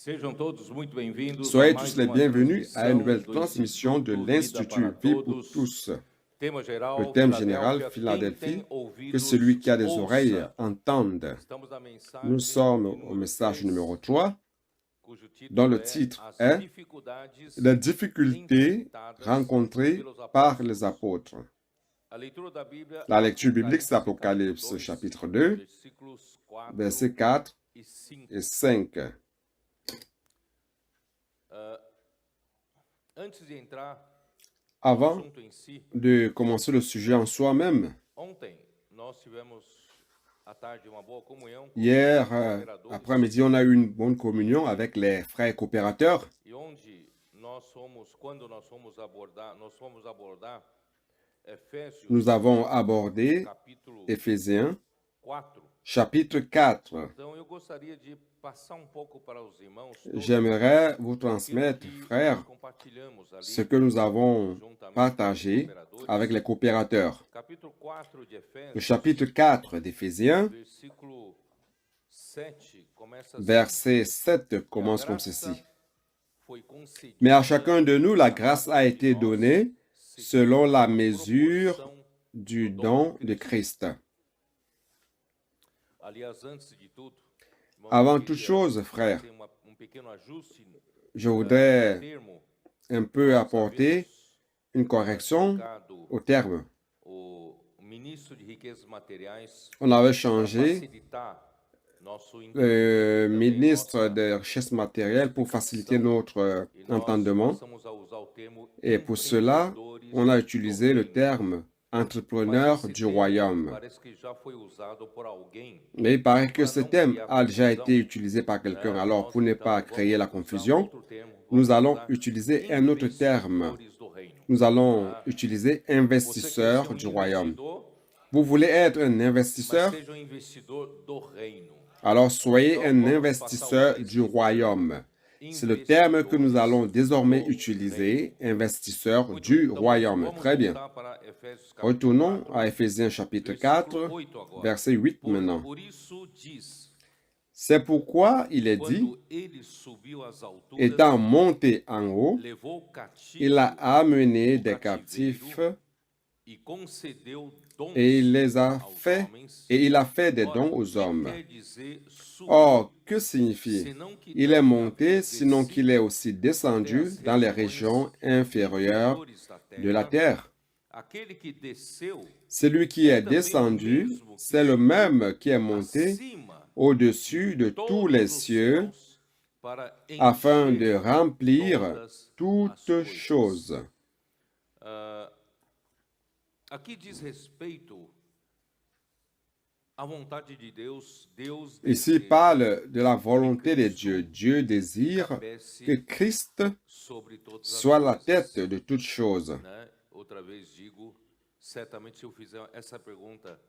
Sejam todos muito bem-vindos a Soyez mais tous les uma bienvenus à une nouvelle transmissão transmission de do Vida l'Institut para Vie pour Todos. tous. Tema Le geral, thème général, Filadélfia, quem Philadelphie, tem que ouvidos, celui qui a des oreilles ouça. entende. Estamos na mensagem Nous sommes au número message 3, numéro 3, cujo título dont le é titre As est dificuldades Les difficultés enfrentadas rencontrées pelos par apóstolos. les apôtres. A leitura da Bíblia, La lecture biblique, c'est Apocalipse Apocalypse 2, chapitre 2, versículos 4 versets 4 e 5. et 5. Antes de entrar no Avant assunto em si, de commencer le sujet en soi-même, ontem nós tivemos à tarde uma boa comunhão com hier os cooperadores, après-midi, on a eu une bonne communion avec les frères coopérateurs. e onde quando nós fomos abordar Efésios Nous avons abordé capítulo Éphésiens 4. chapitre 4. Então eu gostaria de passar um pouco para os irmãos todos J'aimerais vous aquilo transmettre, que frères, compartilhamos ali ce que nous avons juntamente partagé com os cooperadores. avec les coopérateurs. Capítulo 4 de Le Efésios, chapitre 4 d'Éphésiens, versículo 7 começa assim: verset 7 "E a commence comme graça ceci. foi concedida Mais à chacun de nous, la grâce a été nós donnée selon la mesure du don de Cristo." Christ. Aliás, antes de tudo, irmão, Avant eu toute queria chose, frère, fazer pequeno ajuste je no voudrais termo. un peu apporter Havíamos une correction colocado au terme. o ministro de riquezas materiais On avait para changé facilitar nosso le entendimento, ministre nossa- des richesses matérielles pour faciliter notre e nós entendement. passamos a usar o termo Et pour cela, empreendedores on a do utilisé le reino. terme entrepreneur Mas esse du termo royaume. parece que já foi usado por alguém. Mais il paraît que Para ce não terme criar a déjà confusão, été utilisé par quelqu'un. né, Alors, nós, pour ne então, pas vamos créer la usar confusion, outro termo. nous Vamos allons usar utiliser un autre terme. investidores do reino. Nous allons Ah. utiliser Você quer ser investisseur du royaume. investidor, Vous voulez être un mas investisseur? seja investidor do reino. Alors soyez Então, un vamos investisseur passar a du usar esse royaume. C'est le terme que nous allons désormais utiliser, investisseur Muito du bem, então royaume. vamos Très bien. voltar para Efésios capítulo Retournons 4, à Éphésiens chapitre versículo 4, 8 agora. verset 8 maintenant. Por isso diz, C'est pourquoi il est dit, quando ele subiu às alturas, étant monté en haut, levou cativo il a amené o des cativeiro captifs e concedeu dons et il les a aos fait, homens. et il a fait des Ora, dons o aux que hommes. quer dizer subir? Or, que signifie? Senão que Il est também monté, havia sinon qu'il est descido aussi até descendu as dans les regiões régions inférieures inferiores da de la terra. terre. Aquele que desceu Celui qui est descendu, c'est le même qui est monté acima au-dessus de tous todos les os cieux céus para afin encher de remplir todas as toutes coisas. choses. Aqui diz respeito à vontade de Deus. Deus Ici deseja parle de la volonté de Dieu. Dieu désire cabeça que Christ sobre todas as soit la coisas, tête de toutes choses. né? Outra vez digo, certamente se eu fizer essa pergunta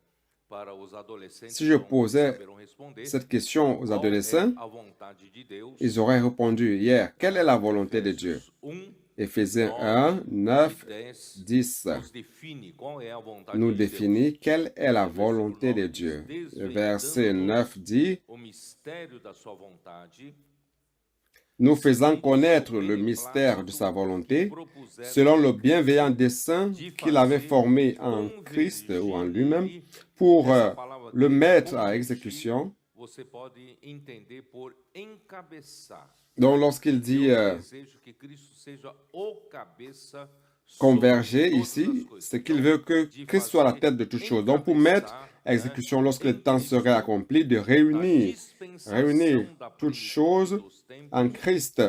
para os adolescentes, Si je não posais saberão responder. Cette question aux Qual adolescents, é a vontade de Deus? ils auraient répondu hier, quelle est la volonté de Dieu? Efésios 1 Éphésiens 1, 9, e 10 10 nos define qual é a vontade nous de Deus. définit quelle est la volonté de Dieu. Le verset 9 dit, O mistério da sua vontade, nous faisant connaître le mystère de sa volonté, selon le bienveillant dessein qu'il avait formé en Christ ou en lui-même, pour le mettre à exécution. você pode entender por encabeçar. Donc lorsqu'il dit Eu desejo que Cristo seja o cabeça converger sobre todas ici, as coisas. c'est qu'il veut que Christ soit la tête de toutes choses. Donc pour mettre à exécution lorsque le temps serait accompli, de réunir toutes choses en Christ,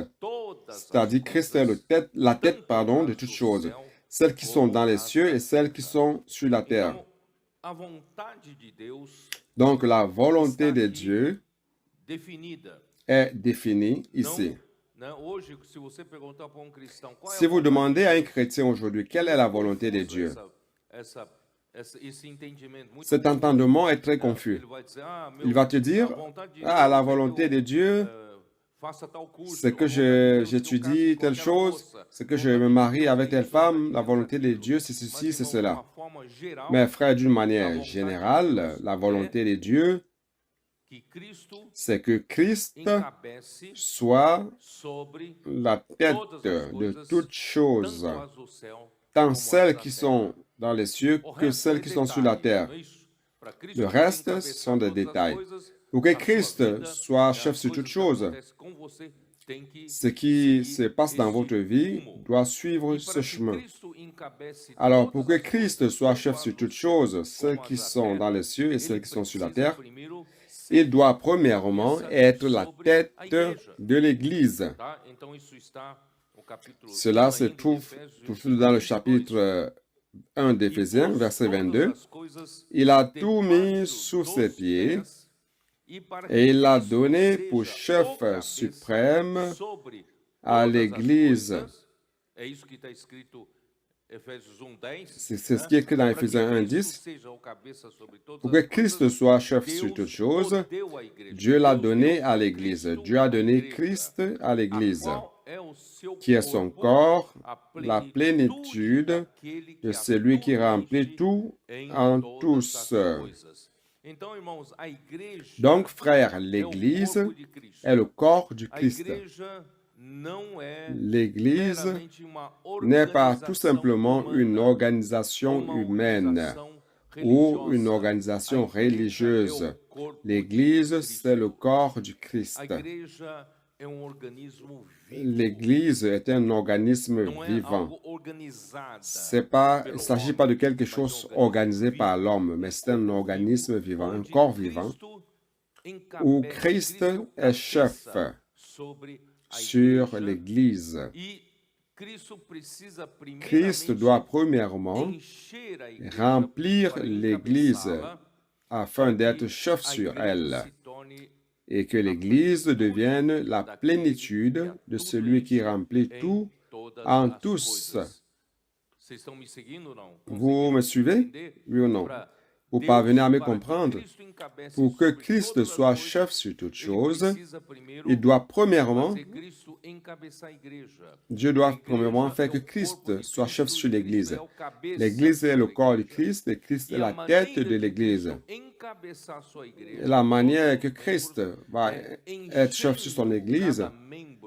c'est-à-dire Christ est la tête de toutes choses, celles qui sont dans les cieux et celles qui sont sur la terre. Então, a vontade de Deus Donc la volonté de Dieu definida. est définie ici. Né? Hoje, se você perguntar para cristão qual Si é a vous vontade demandez de à un Deus, chrétien aujourd'hui quelle est la volonté de Dieu, esse entendimento muito cet entendement est très confus. ele vai dizer, Il va te dire, a vontade de ah, Deus la é que volonté eu, de Dieu, faça tal curso, c'est que a vontade de Deus que eu j'étudie case com telle aquela chose, moça, c'est que a je vontade me de marie Deus avec é telle isso, femme, la aquilo, volonté de aquilo. Dieu, c'est ceci, Mas, c'est irmão, de cela. uma forma geral, Mais frère, d'une a manière vontade de générale, Deus la volonté de Dieu, c'est que Christ soit la tête de toutes choses, tant celles qui sont dans les cieux que celles qui sont sur la terre. Le reste sont des détails. Pour que Christ soit chef sur toutes choses, ce qui se passe dans votre vie doit suivre ce chemin. Alors, pour que Christ soit chef sur toutes choses, celles qui sont dans les cieux et celles qui sont sur la terre, il doit premièrement être la tête de l'Église. Cela se trouve toujours dans le chapitre 1 d'Éphésiens, verset 22. Il a tout mis sous ses pieds et il l'a donné pour chef suprême à l'Église. C'est ce qui est écrit dans Éphésiens 1:10. Pour que Christ soit chef sur toutes choses, Dieu l'a donné à l'Église. Dieu a donné Christ à l'Église, qui est son corps, la plénitude de celui qui remplit tout en tous. Donc, frères, l'Église est le corps du Christ. L'Église n'est pas tout simplement une organisation humaine ou une organisation religieuse. L'Église, c'est le corps du Christ. L'Église est un organisme vivant. Il ne s'agit pas de quelque chose organisé par l'homme, mais c'est un organisme vivant, un corps vivant, où Christ est chef sur l'Église. Christ doit premièrement remplir l'Église afin d'être chef sur elle et que l'Église devienne la plénitude de celui qui remplit tout en tous. Vous me suivez? Oui ou non? Vous parvenez à me comprendre? Pour que Christ soit chef sur toutes choses, Dieu doit premièrement faire que Christ soit chef sur l'Église. L'Église est le corps de Christ et Christ est la tête de l'Église. La manière que Christ va être chef sur son Église,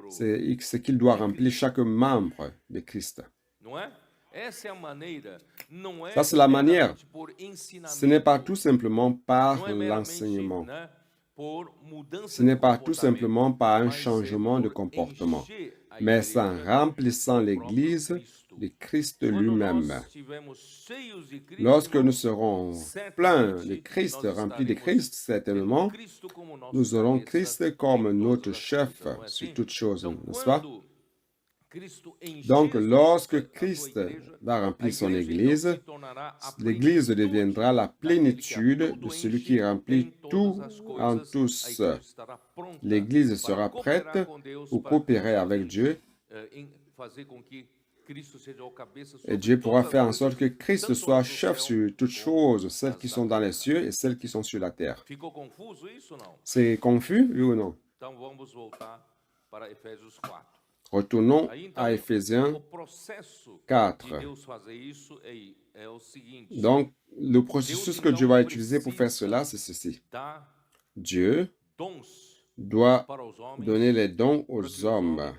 c'est qu'il doit remplir chaque membre de Christ. Ça, c'est la manière. Ce n'est pas tout simplement par l'enseignement. Ce n'est pas tout simplement par un changement de comportement, mais c'est en remplissant l'Église de Christ lui-même. Lorsque nous serons pleins de Christ, remplis de Christ, certainement, nous aurons Christ comme notre chef sur toutes choses, n'est-ce pas? Donc, lorsque Christ va remplir son Église, l'Église deviendra la plénitude de celui qui remplit tout en tous. L'Église sera prête pour coopérer avec Dieu et Dieu pourra faire en sorte que Christ soit chef sur toutes choses, celles qui sont dans les cieux et celles qui sont sur la terre. C'est confus, oui ou non? Retournons à Éphésiens 4. Donc, le processus que Dieu va utiliser pour faire cela, c'est ceci. Dieu doit donner les dons aux hommes.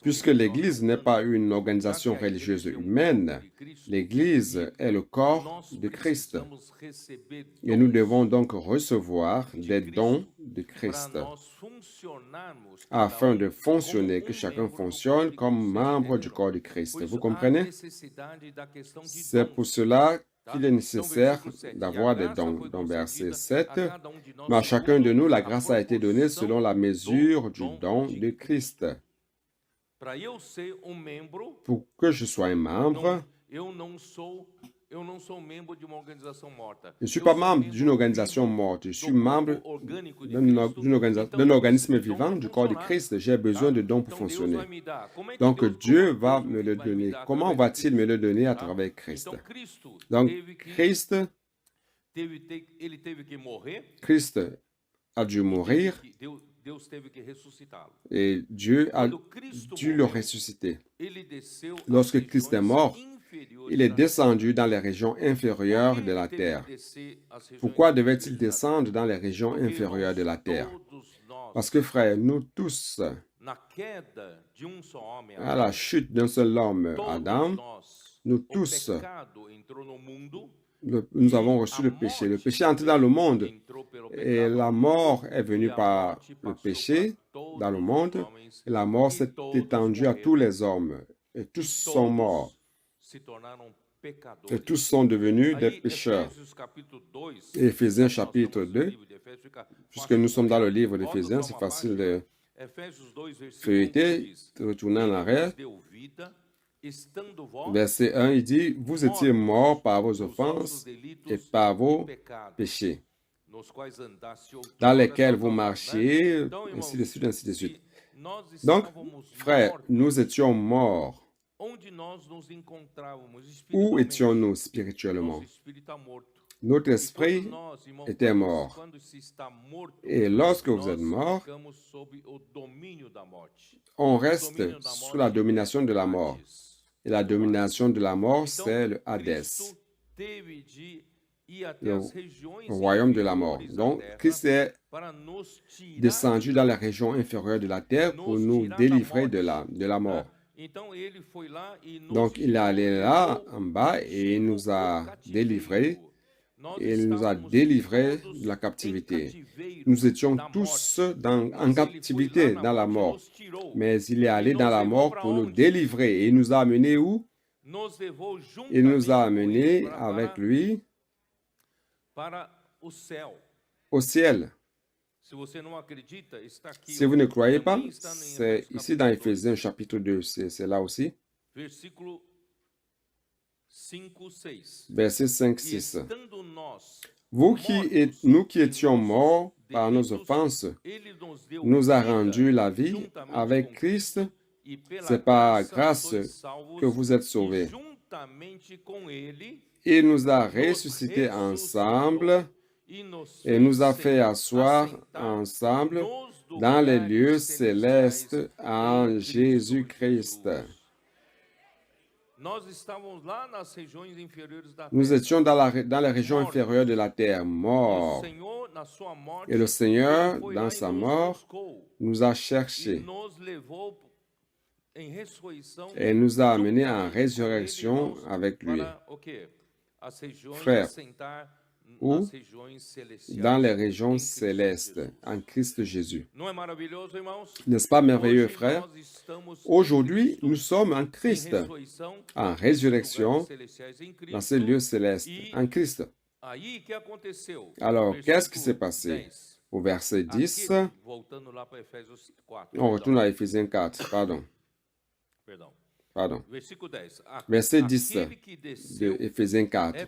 Puisque l'Église n'est pas une organisation religieuse humaine, l'Église est le corps de Christ. Et nous devons donc recevoir des dons de Christ afin de fonctionner, que chacun fonctionne comme membre du corps de Christ. Vous comprenez? C'est pour cela qu'il est nécessaire d'avoir des dons. Dans verset 7, « Mais à chacun de nous, la grâce a été donnée selon la mesure du don de Christ. » Pour que je sois un membre, je ne suis pas membre d'une organisation morte, je suis membre d'un organisme vivant, du corps de Christ. J'ai besoin de dons pour fonctionner. Donc Dieu va me le donner. Comment va-t-il me le donner? À travers Christ. Donc Christ a dû mourir et Dieu a dû le ressusciter. Lorsque Christ est mort, il est descendu dans les régions inférieures de la terre. Pourquoi devait-il descendre dans les régions inférieures de la terre? Parce que, frère, nous tous, à la chute d'un seul homme, Adam, nous tous, nous avons reçu le péché. Le péché est entré dans le monde et la mort est venue par le péché dans le monde. Et la mort s'est étendue à tous les hommes et tous sont morts. Et tous sont devenus des pécheurs. Et Éphésiens chapitre 2, puisque nous sommes dans le livre d'Éphésiens, c'est facile de feuilleter, de retourner en arrière. Verset 1, il dit, « Vous étiez morts par vos offenses et par vos péchés, dans lesquels vous marchiez, ainsi de suite, ainsi de suite. » Donc, frères, nous étions morts. Où étions-nous spirituellement? Notre esprit était mort. Et lorsque vous êtes mort, on reste sous la domination de la mort. Et la domination de la mort, c'est le Hadès, le royaume de la mort. Donc, Christ est descendu dans la région inférieure de la terre pour nous délivrer de la mort. Donc, il est allé là, en bas, et il nous a délivrés. Il nous a délivrés de la captivité. Nous étions tous en captivité dans la mort. Mais il est allé dans la mort pour nous délivrer. Et il nous a amenés où? Il nous a amenés avec lui au ciel. Si vous ne croyez pas, c'est ici dans Éphésiens chapitre 2, c'est là aussi. Verset 5-6. Nous qui étions morts par nos offenses, nous a rendu la vie avec Christ. C'est par grâce que vous êtes sauvés. Il nous a ressuscités ensemble et nous a fait asseoir ensemble dans les lieux célestes en Jésus-Christ. Nous étions dans les régions inférieures de la terre, morts. Et le Seigneur, dans sa mort, nous a cherchés et nous a amenés en résurrection avec lui. Frères, ou dans les régions célestes, en Christ Jésus. N'est-ce pas merveilleux, frères? Aujourd'hui, nous sommes en Christ, en résurrection, dans ces lieux célestes, en Christ. Alors, qu'est-ce qui s'est passé? Au verset 10, on retourne à Éphésiens 4, pardon. Verset 10 de Éphésiens 4.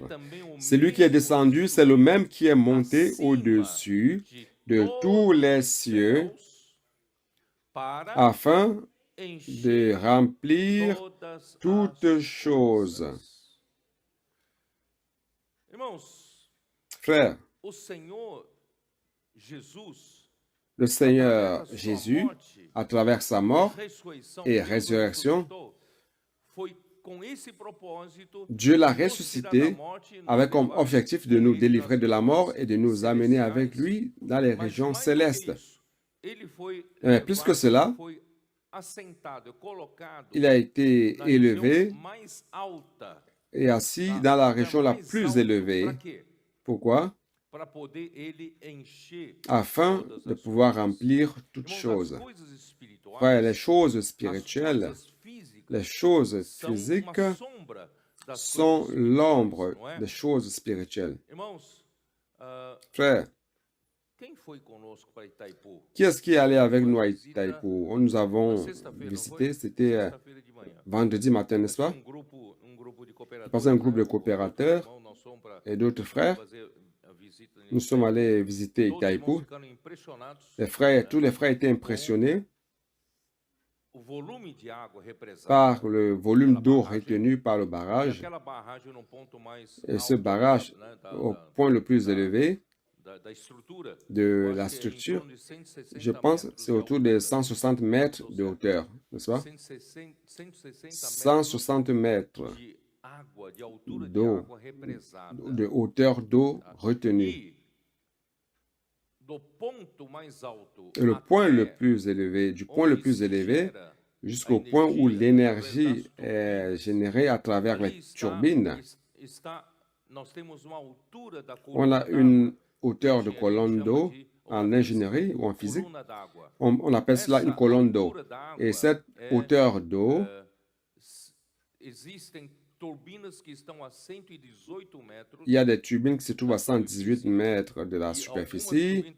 Celui qui est descendu, c'est le même qui est monté au-dessus de tous les cieux afin de remplir toutes choses. Frères, le Seigneur Jésus, à travers sa mort et résurrection, Dieu l'a ressuscité avec comme objectif de nous délivrer de la mort et de nous amener avec lui dans les régions célestes. Mais plus que cela, il a été élevé et assis dans la région la plus élevée. Pourquoi? Afin de pouvoir remplir toutes choses. Frère, les choses spirituelles, les choses physiques sont l'ombre des choses spirituelles. Frère, qui est-ce qui est allé avec nous à Itaipu? Nous avons visité, c'était vendredi matin, n'est-ce pas? Nous passons un groupe de coopérateurs et d'autres frères. Nous sommes allés visiter Itaipu. Tous les frères étaient impressionnés par le volume d'eau retenu par le barrage. Et ce barrage, au point le plus élevé de la structure, je pense c'est autour de 160 mètres de hauteur, n'est-ce pas? 160 mètres d'eau, de hauteur d'eau retenue. Et le point le plus élevé, du point le plus élevé jusqu'au point où l'énergie est générée à travers les turbines, on a une hauteur de colonne d'eau en ingénierie ou en physique. On appelle cela une colonne d'eau. Et cette hauteur d'eau, il y a des turbines qui se trouvent à 118 mètres de la superficie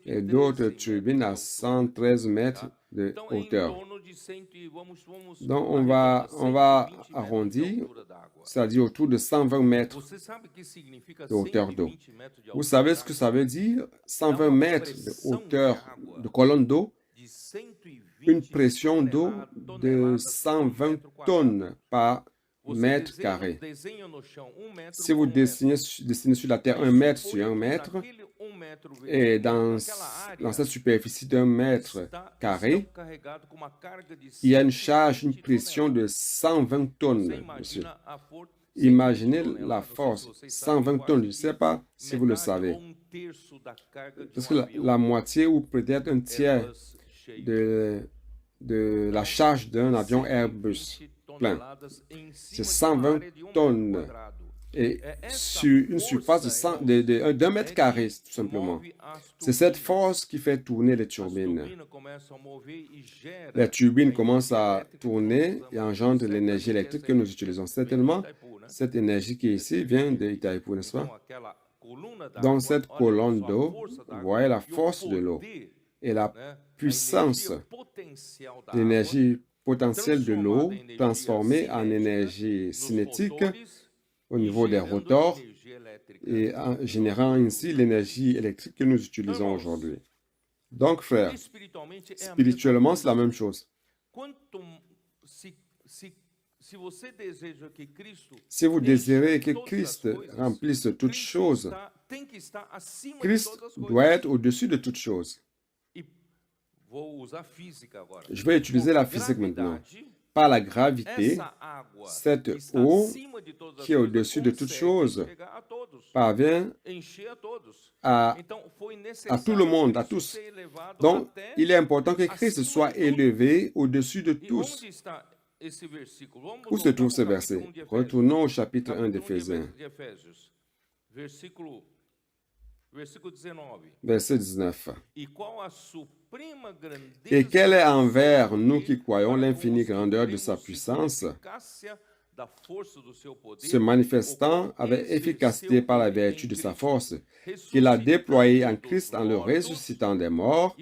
et d'autres turbines à 113 mètres de hauteur. Donc, on va arrondir, c'est-à-dire autour de 120 mètres de hauteur d'eau. Vous savez ce que ça veut dire? 120 mètres de hauteur de colonne d'eau, une pression d'eau de 120 tonnes par mètre carré. Si vous dessinez sur la Terre 1 mètre sur 1 mètre, et dans cette superficie d'1 mètre carré, il y a une charge, une pression de 120 tonnes, monsieur. Imaginez la force, 120 tonnes, je ne sais pas si vous le savez. Parce que la moitié ou peut-être un tiers de la charge d'un avion Airbus plein, c'est 120 tonnes. Et sur une surface d'1 mètre carré, tout simplement. C'est cette force qui fait tourner les turbines. Les turbines commencent à tourner et engendrent l'énergie électrique que nous utilisons. Certainement, cette énergie qui est ici vient de Itaipu, n'est-ce pas? Dans cette colonne d'eau, vous voyez la force de l'eau et la puissance, l'énergie potentielle de l'eau transformée en énergie cinétique au niveau des rotors et en générant ainsi l'énergie électrique que nous utilisons aujourd'hui. Donc, frères, spirituellement, c'est la même chose. Si vous désirez que Christ remplisse toutes choses, Christ doit être au-dessus de toutes choses. Je vais utiliser la physique maintenant. Par la gravité, cette eau qui est au-dessus de toutes choses parvient à tout le monde, à tous. Donc, il est important que Christ soit élevé au-dessus de tous. Où se trouve ce verset? Retournons au chapitre 1 d'Éphésiens. Verset 19. Et quelle est envers nous qui croyons l'infinie grandeur de sa puissance, se manifestant avec efficacité par la vertu de sa force, qu'il a déployée en Christ en le ressuscitant des morts.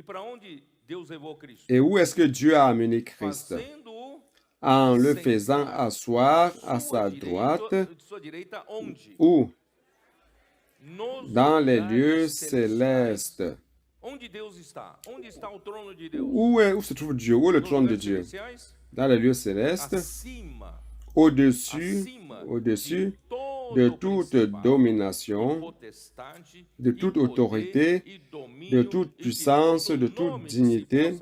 Et où est-ce que Dieu a amené Christ? En le faisant asseoir à sa droite, ou dans les lieux célestes. Où se trouve Dieu? Où est le trône de Dieu? Dans les lieux célestes, au-dessus de toute domination, de toute autorité, de toute puissance, de toute dignité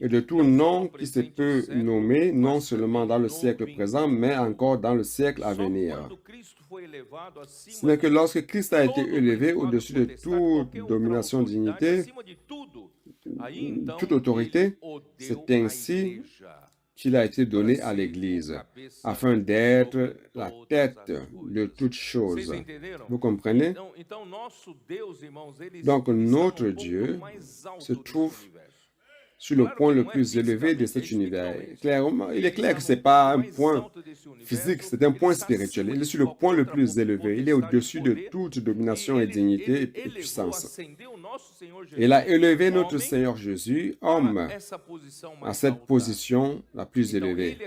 et de tout nom qui se peut nommer, non seulement dans le siècle présent, mais encore dans le siècle à venir. Ce n'est que lorsque Christ a été élevé au-dessus de toute domination, dignité, toute autorité, c'est ainsi qu'il a été donné à l'Église, afin d'être la tête de toutes choses. Vous comprenez? Donc, notre Dieu se trouve sur le point le plus élevé de cet univers. Clairement, il est clair que ce n'est pas un point physique, c'est un point spirituel. Il est sur le point le plus élevé. Il est au-dessus de toute domination et dignité et puissance. Il a élevé notre Seigneur Jésus, homme, à cette position la plus élevée.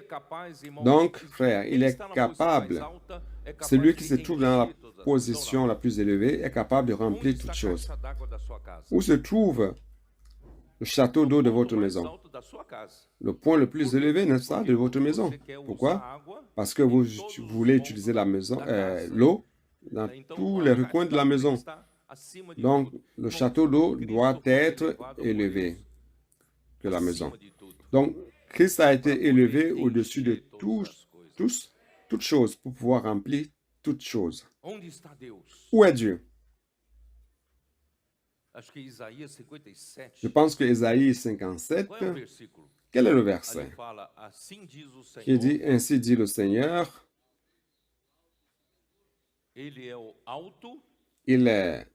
Donc, frère, il est capable, celui qui se trouve dans la position la plus élevée est capable de remplir toutes choses. Où se trouve le château d'eau de votre maison? Le point le plus élevé, n'est-ce pas, de votre maison. Pourquoi? Parce que vous voulez utiliser la maison, l'eau dans tous les recoins de la maison. Donc, le château d'eau doit être élevé que la maison. Donc, Christ a été élevé au-dessus de tous. toutes choses pour pouvoir remplir toutes choses. Onde está Deus? Où est Dieu? Acho que Isaías 57. Je pense que Ésaïe 57, Qual é o versículo? quel est le Ali verset fala, assim diz o qui Senhor, dit, ainsi dit le Seigneur, ele é o alto il est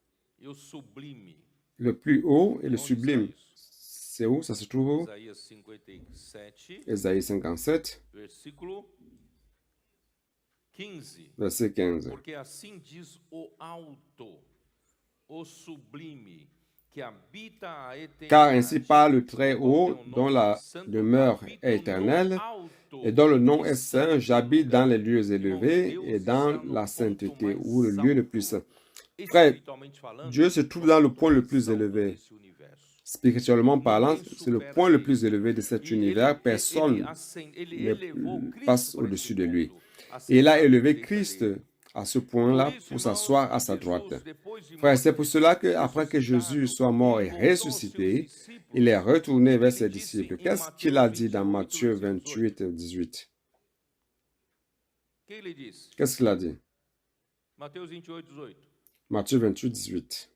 e o sublime. le plus haut et le Onde está sublime. isso? C'est où? Ça se trouve où? Isaías 57, Ésaïe 57, versículo 15. verset 15. Porque assim diz o alto, o sublime, que habita a eternidade. Car ainsi parle le très com haut, teu dont nome la santo, demeure habito est no éternelle, alto et dont le nom e est saint, santo j'habite dans les lieux lugar. élevés Irmãos, et Deus dans está no la ponto sainteté, mais ou le lieu le plus alto, saint. Frère, espiritualmente falando, Dieu se trouve no dans le ponto point le mais plus alto élevé. desse universo. Spirituellement parlant, c'est le point le plus élevé de cet E univers. Personne ele ne elevou Cristo passe para au-dessus esse de lui. ponto, Et il a assentado à élevé direita Christ dele. à ce Por point-là isso, pour irmãos, s'asseoir à sa Jesus, droite. depois de Frère, morto c'est pour cela e qu'après que Jésus ressuscitado, soit mort et ele voltou aos seus ressuscité, discípulos. il est retourné vers Ele ses disse disciples. em Qu'est-ce qu'il a Mateus dit dans 28, Matthieu versículo 28, 18? O que ele disse? Qu'est-ce qu'il a dit? Mateus 28, 18. Matthieu 28, 18.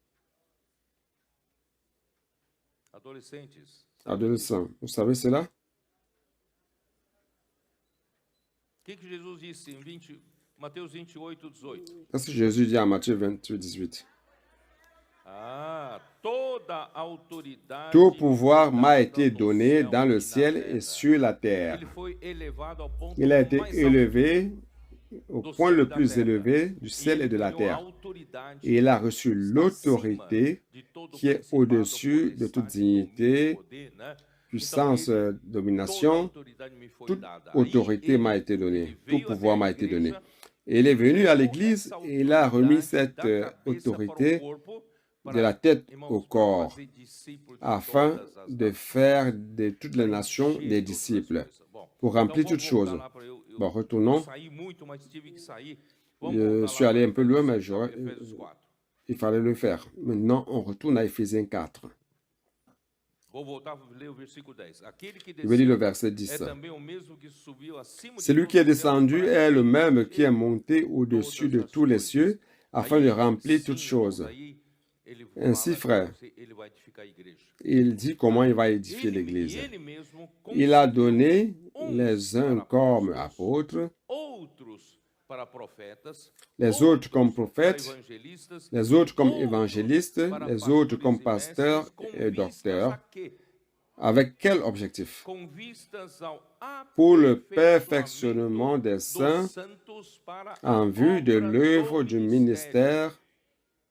Adolescentes. Adolescent, vous savez cela? O que Jesus disse em Mateus 28, 18? Qu'est-ce que Jésus dit en Matthieu 28, 18? Ah, toda autoridade Tout me pouvoir foi m'a dada été no donné céu dans e le na ciel et terra. sur la terre. Ele foi elevado ao ponto Il a été mais alto élevé au do point céu e le da plus terra. élevé du E ciel et ele de la ganhou terre. autoridade Et il a reçu está acima l'autorité de todo qui est principado, au-dessus de toute potestade, domínio, dignité, poder, né? Então, puissance, ele, toda domination. autoridade me foi Toute dada. autorité Aí m'a été donnée, ele tout veio pouvoir até a m'a été donné. igreja Et il est venu à levou l'église essa et il a remis autoridade cette da cabeça para o autorité corpo, de la tête au irmãos, para corps fazer discípulos de afin todas as de nações, faire de toutes les para nations encher des todas as disciples, coisas. Bom, pour então remplir vamos toutes voltar choses. lá para eu Bon, retournons. saí muito, mas tive que sair. Vamos Je voltar suis lá allé para un peu loin, mais Efésios 4. il fallait le faire. Maintenant, on retourne à Éphésiens 4. Vou voltar a ler o versículo 10. Aquele que Je vais lire le desceu verset é 10. também o mesmo que subiu acima de Celui todos qui est os céus descendu para est le encher même qui est monté au-dessus de tous les cieux afin de remplir toutes choses. Aí ele Ainsi, fala frère, que ele vai edificar a igreja. Il dit comment il va édifier l'Église. Ele mesmo Il a concedeu donné uns les uns para comme apóstolos, apôtres, outros para profetas, les autres comme para prophètes, evangelistas, les autres comme outros évangélistes, para les autres pastores comme e pasteurs mestres, com et vistas docteurs. a quê? Avec quel objectif? Com vistas ao Pour le aperfeiçoamento perfectionnement des dos saints santos para a en vue de obra l'œuvre do du ministério. ministère.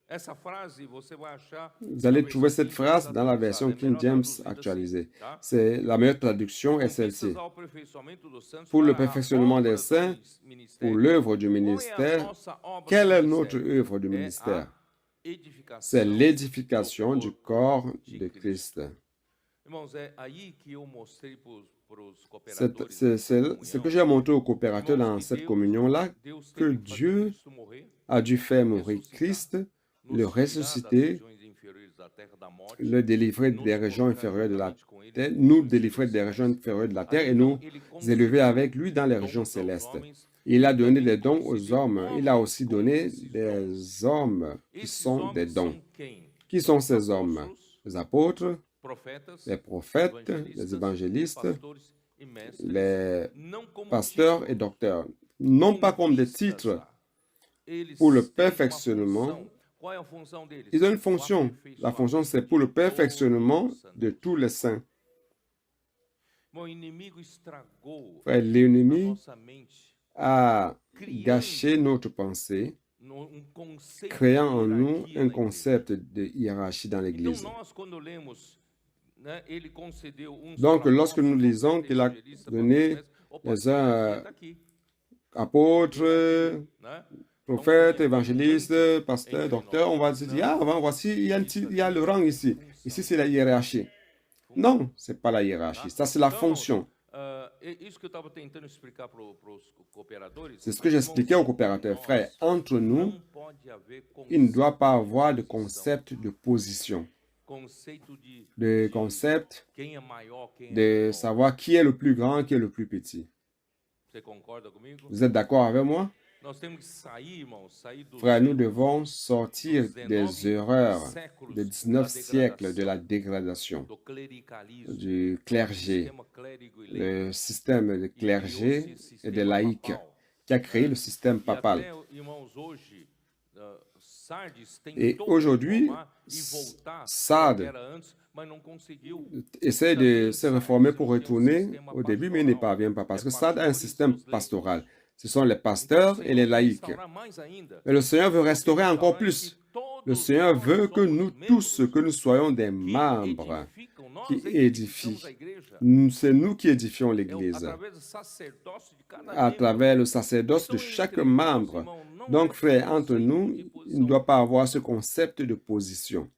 Essa frase você vai achar Vous allez na trouver versão cette King phrase James dans la atualizada. version É King melhor James traduzida assim, actualisée. tá? C'est la meilleure traduction est Com celle-ci. vistas ao aperfeiçoamento dos santos Pour le para a perfectionnement obra des do saints, ministério. pour l'œuvre du Qual é a ministère, nossa obra quelle do est notre ministério? œuvre du É ministère? a edificação C'est do l'édification du corps corpo de Christ. Irmãos, é aí que eu mostrei para os C'est cooperadores c'est- c'est da ce que comunhão, j'ai montré aux coopérateurs irmãos, dans que cette communion-là, Deus que teve que fazer Dieu Cristo morrer, a dû faire mourir ressuscitar, Christ, nos le tirar das ressusciter, regiões inferiores da terra da morte, le délivrer nos des régions colocar inférieures de la juntamente com ele terre, nas nous regiões délivrer des régions celestiais. inférieures de la Aí, terre et então, nous ele élever concedeu avec lui dans les dons régions aos célestes. homens, Il a e donné também des dons aux concedeu hommes. Il a homens aussi com donné esses dons. des hommes qui Esses sont des homens dons. são quem? Qui sont ces hommes? Apóstolos, Les apôtres, profetas, les prophètes, les évangélistes, pastores e mestres, les não como pasteurs título, et docteurs. Non com pas comme des vistas titres. a- Eles Pour le têm uma perfectionnement, função. Qual é a função deles? ils ont une O fonction. La fonction, c'est pour le perfectionnement de tous les saints. O inimigo estragou Frère, a l'ennemi nossa mente, a gâché notre pensée, conceito créant de en nous hierarquia un na igreja. concept de hiérarchie dans Então l'Église. nós, quando lemos, né, ele concedeu uns Donc, para lorsque nous apóstolos, lisons profetas, qu'il a evangelistas, donné pastores, opa, les uns tá aqui, apôtres, né? prophètes, évangélistes, pasteurs, docteurs, on va se dire, ah, ben, voici, il y a le rang ici. Ici, c'est la hiérarchie. Non, ce n'est pas la hiérarchie. Ça, c'est la fonction. Isso que eu estava tentando explicar para os cooperadores. C'est ce que j'expliquais aux coopérateurs. Frères, entre nous, Não pode haver il ne doit pas avoir de concept de position, conceito de concept quem é maior, quem é de menor. savoir qui est le plus grand, qui est le plus petit. Você concorda comigo? Vous êtes d'accord avec moi? Nós temos que sair, irmãos, sair dos Frère, nous erros devons sortir des erreurs séculos des 19 siècles de la degradação, dégradation do clericalismo, du do clergé, sistema clérigo e le laico, système de e criou-se clergé esse et de sistema laïcs, papal. qui a créé le système E papal. até, irmãos, hoje, Sardes Et tentou aujourd'hui, reformar e voltar como Sardes era antes, mas não conseguiu. essaie de se réformer pour retourner au début, mais il n'y parvient pas parce que Sardes a un système pastoral. Ce sont les Então, o pasteurs et Senhor les quer laïcs. restaurar mais ainda. Et le Seigneur veut Ele quer restaurer encore restaurar que plus. Le todos Seigneur nós veut que somos nous tous, membros que nous soyons des que membres edificam, nós qui é que edificamos édifient. a igreja. C'est nous qui édifions É l'Église através do sacerdócio de cada à membro. travers le sacerdoce de Então, chaque entre nós, membre. irmão, não Donc, é frère, entre conceito nous, de il ne posição. doit pas avoir ce concept de position.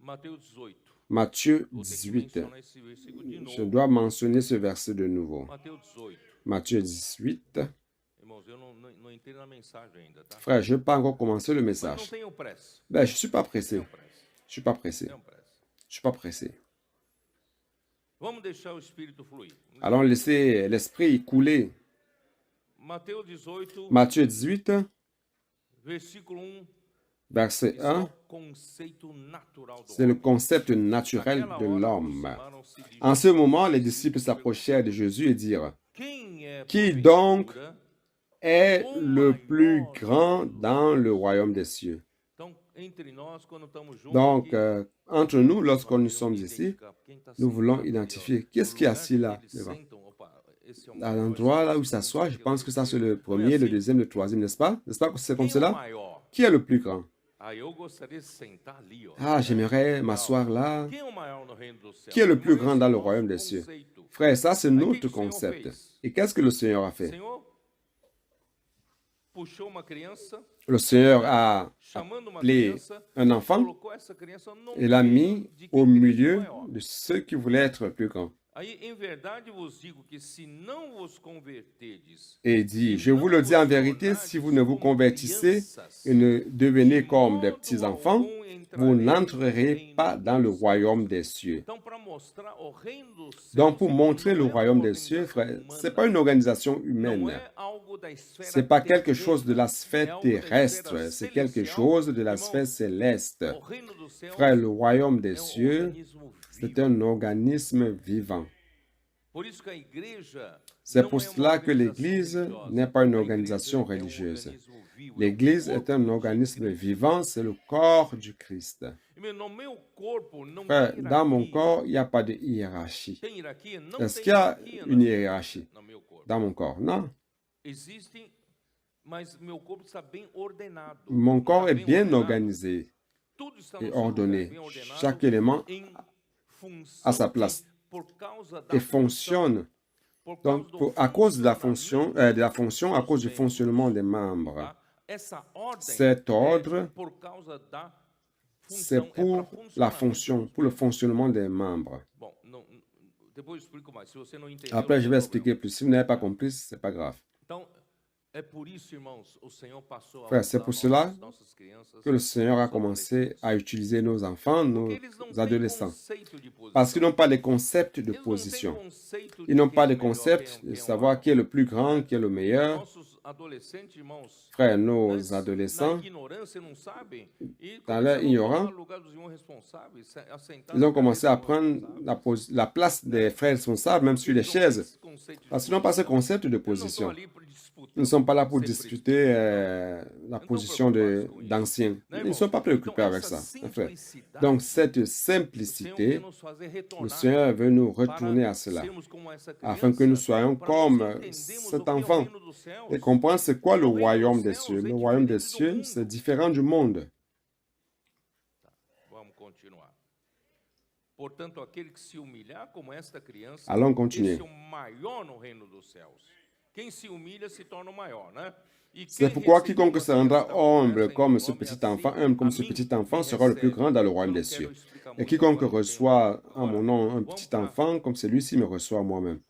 Mateus 18. Matthieu Vou ter que 18. mencionar esse versículo de Je novo. dois mentionner ce verset de nouveau. Mateus 18. Matthieu 18. Irmãos, eu não entrei na mensagem ainda, tá? Frère, je n'ai pas encore commencé le Mas não message. tenham pressa. Ben, je ne suis pas pressé. Tenham pressa. Je suis pas pressé. Tenham pressa. Je suis pas pressé. Vamos deixar o espírito fluir. Allons laisser l'esprit couler. Mateus 18, Matthieu 18, versículo 1. verset Isso é 1, o conceito natural do c'est le homem. concept naturel Naquela de hora, l'homme. aproximaram-se de En Jesus ce moment, les disciples s'approchèrent de Jésus et dirent, Quem é, Qui donc porventura, est le plus grand dans le royaume des cieux? Então, entre nós, quando estamos juntos Donc, aqui, entre nous, lorsque nous queremos sommes ici, identificar quem está nous voulons sentado ali, ó. identifier O qu'est-ce qui est lugar assis là que eles devant. sentam, opa, esse é o À maior, l'endroit esse é là o où il s'assoit, je segundo, pense que ça esse é c'est o le terceiro. Não é premier, le assim? deuxième, le troisième, n'est-ce pas? N'est-ce pas que c'est comme Quem é o cela? maior? Qui est le plus grand? Ah, eu gostaria de sentar ali, ó. Ah, j'aimerais m'asseoir là. Quem é o maior no reino dos céus? Qui est le plus Irmão, grand esse dans é le o royaume nosso des cieux? conceito. Frère, ça c'est Aí, notre que o Senhor concept. fez? Et qu'est-ce que le Seigneur a O fait? Senhor puxou uma criança, Le Seigneur a chamando uma appelé criança, un enfant colocou essa criança no et l'a meio mis de au quem queria ser milieu maior. de ceux qui voulaient être plus grands. Aí, em verdade vos digo que se não vos converterdes Et il dit, je vous le dis en vérité, si vous ne vous convertissez et ne devenez comme des petits-enfants, vous n'entrerez pas dans le royaume des cieux. Então, para mostrar o reino dos céus, Donc, pour irmão, montrer não le é uma royaume des cieux, organização frère, humana, ce n'est pas une organisation não humaine. é algo da esfera Ce n'est pas quelque chose de la terrena, é sphère algo da terrestre, esfera c'est quelque celestial. chose de la Irmão, sphère céleste. o reino dos céus Frère, le royaume des é um cieux, organismo c'est vivo. un organisme vivant. Por isso que a igreja C'est não pour é uma cela que organização l'Église religiosa. n'est pas une A igreja organisation é um religieuse. organismo vivo, é o L'Église est corpo un de organisme Cristo. vivant, c'est le corps du Christ. E no meu corpo não Frère, tem dans mon hierarquia. corps, il n'y a pas de hiérarchie. Tem hierarquia? Não Est-ce tem qu'il y a hierarquia une hiérarchie no meu corpo. dans mon corps? Non. Existem, mas meu corpo está bem ordenado. Mon corps Está est bem bien ordenado. organisé Tudo está et no seu lugar, ordonné. bem ordenado, Chaque élément em à sa função place de, por causa da et função, fonctionne. por causa Donc, do à cause de la funcionamento fonction, à cause du dos fonctionnement des membros, membres. tá? Essa ordem Cet ordre, é por causa da c'est função, pour é para la funcionamento fonction, dos pour le membros. fonctionnement des membres. Bom, depois eu explico mais. Se você não entendeu, Après, não je tem vais problema. expliquer plus. Si vous n'avez pas compris, ce n'est pas grave. Então, é por isso, irmãos, o Senhor passou a Frère, c'est usar pour cela nossas crianças, que le Seigneur a nossos commencé adolescentes. à utiliser nos enfants, nos Porque eles não têm adolescents. conceito de posição. Parce qu'ils n'ont pas de concept de Eles não têm position. conceito de Ils n'ont quem pas é de o melhor, concept quem de é o savoir maior. qui est le plus grand, qui est le meilleur. Nossos adolescentes, irmãos, Frère, nos antes, na adolescents, ignorância, não sabem. E dans leur começaram a ignorance, tomar o lugar dos irmãos responsáveis, assentar ils na ont commencé à cadeira dos prendre responsáveis. la place des frères responsables, même sur les Eles não têm chaises. esse conceito de Parce qu'ils n'ont pas ce posição. concept de Eles não estão position. ali para disputar Ils ne sont pas là pour ser discuter presbítero. la Não position estão preocupados com isso. d'anciens. Né, Ils ne irmãos? sont pas préoccupés Então, avec essa ça, hein, frère. simplicidade, Donc, cette o Senhor simplicité, quer nos fazer le retornar Seigneur veut nous retourner para à cela, sermos como essa afin que nous criança, soyons para nós comme entendermos o cet que é o enfant reino dos céus. et comprendre c'est quoi le Le reino royaume dos des céus cieux. é Le royaume des diferente do cieux, mundo. c'est différent du monde. Vamos continuar. Portanto, aquele que se humilhar como esta criança, Allons continuer. esse é o maior no reino dos céus. Quem se humilha se torna o maior, né? E C'est quem pourquoi recebeu quiconque a se rendra criança como humble essa, comme em ce nome, petit assim, enfant, humble comme a ce mim petit enfant, me sera le plus recebe. grand dans le Eu royaume não des quero cieux. explicar Et muito quiconque agora, reçoit entendo. en mon nom un petit enfant, comme celui-ci me reçoit moi-même.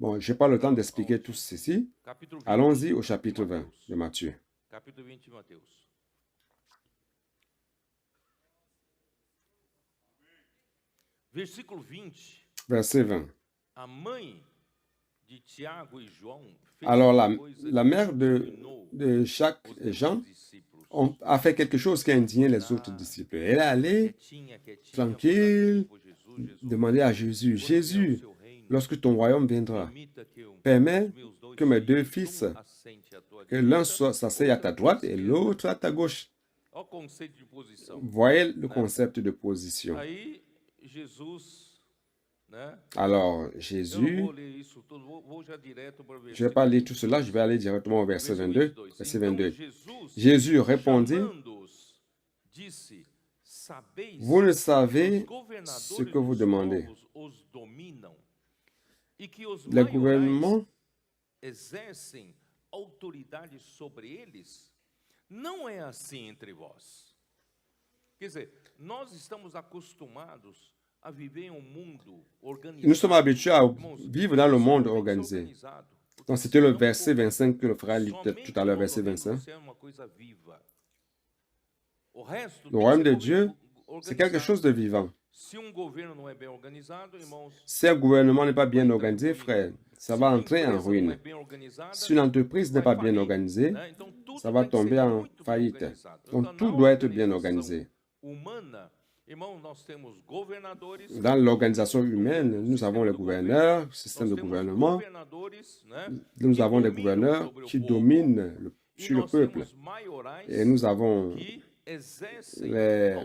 Bon, je n'ai pas le temps d'expliquer tout ceci. Capítulo 20 Allons-y au chapitre de 20 Mateus. de Matthieu. Capítulo 20 de Mateus. Versículo 20. Verset 20. A mãe Alors, la mère de Jacques et Jean a fait quelque chose qui a indigné les autres disciples. Elle est allée tranquille, demander à Jésus, Jésus, lorsque ton royaume viendra, permets que mes deux fils, que l'un s'asseye à ta droite et l'autre à ta gauche. Voyez le concept de position. Alors, Jésus, je ne vais pas lire tout cela, je vais aller directement au verset 22. Verset 22. Jésus répondit, vous ne savez ce que vous demandez. Les gouvernements exercem autoridade sobre eles, não é assim entre vós. Quer dizer, nós estamos acostumados a viver em um mundo organisado. Nous sommes habitués à vivre dans le monde organisé. Donc, c'était le verset 25 que le frère lit tout à l'heure, verset 25. Le royaume de Dieu, c'est quelque chose de vivant. Si un gouvernement n'est pas bien organisé, frère, ça va entrer en ruine. Si une entreprise n'est pas bien organisée, ça va tomber en faillite. Donc, tout doit être bien organisé. Dans l'organisation humaine, nous avons les gouverneurs, le système de gouvernement. Nous avons des gouverneurs qui dominent sur le peuple. Et nous avons les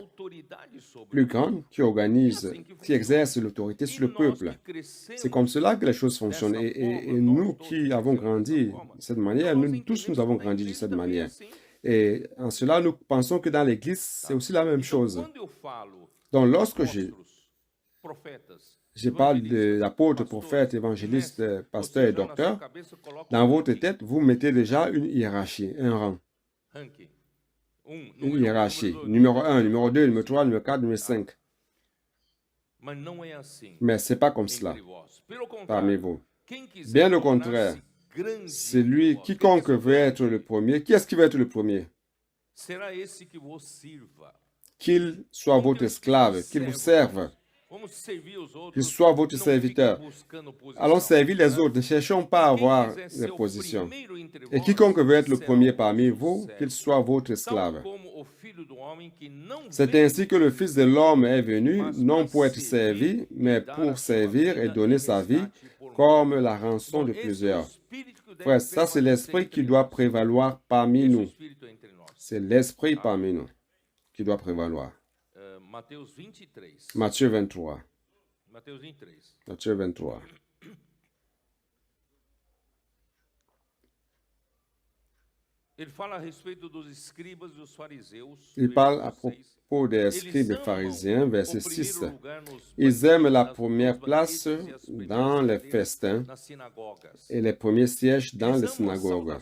plus grands qui organisent, qui exercent l'autorité sur le peuple. C'est comme cela que les choses fonctionnent. Et nous qui avons grandi de cette manière, nous tous nous avons grandi de cette manière. Et en cela, nous pensons que dans l'Église, c'est aussi la même chose. Donc, lorsque je parle d'apôtres, prophètes, évangélistes, pasteurs et docteurs, dans votre tête, vous mettez déjà une hiérarchie, un rang. Une hiérarchie. Numéro 1, numéro 2, numéro 3, numéro 4, numéro 5. Mais ce n'est pas comme cela parmi vous. Bien au contraire, quiconque veut être le premier, qui est-ce qui veut être le premier? Qu'il soit votre esclave, qu'il vous serve, qu'il soit votre serviteur. Allons servir les autres, ne cherchons pas à avoir des positions. Et quiconque veut être le premier parmi vous, qu'il soit votre esclave. C'est ainsi que le Fils de l'homme est venu, non pour être servi, mais pour servir et donner sa vie comme la rançon de plusieurs. Frère, ça c'est l'esprit qui doit prévaloir parmi nous. C'est l'esprit parmi nous qui doit prévaloir. Matthieu 23. Matthieu 23. Il parle à propos des scribes et pharisiens, verset 6. Ils aiment la première place dans les festins et les premiers sièges dans les synagogues.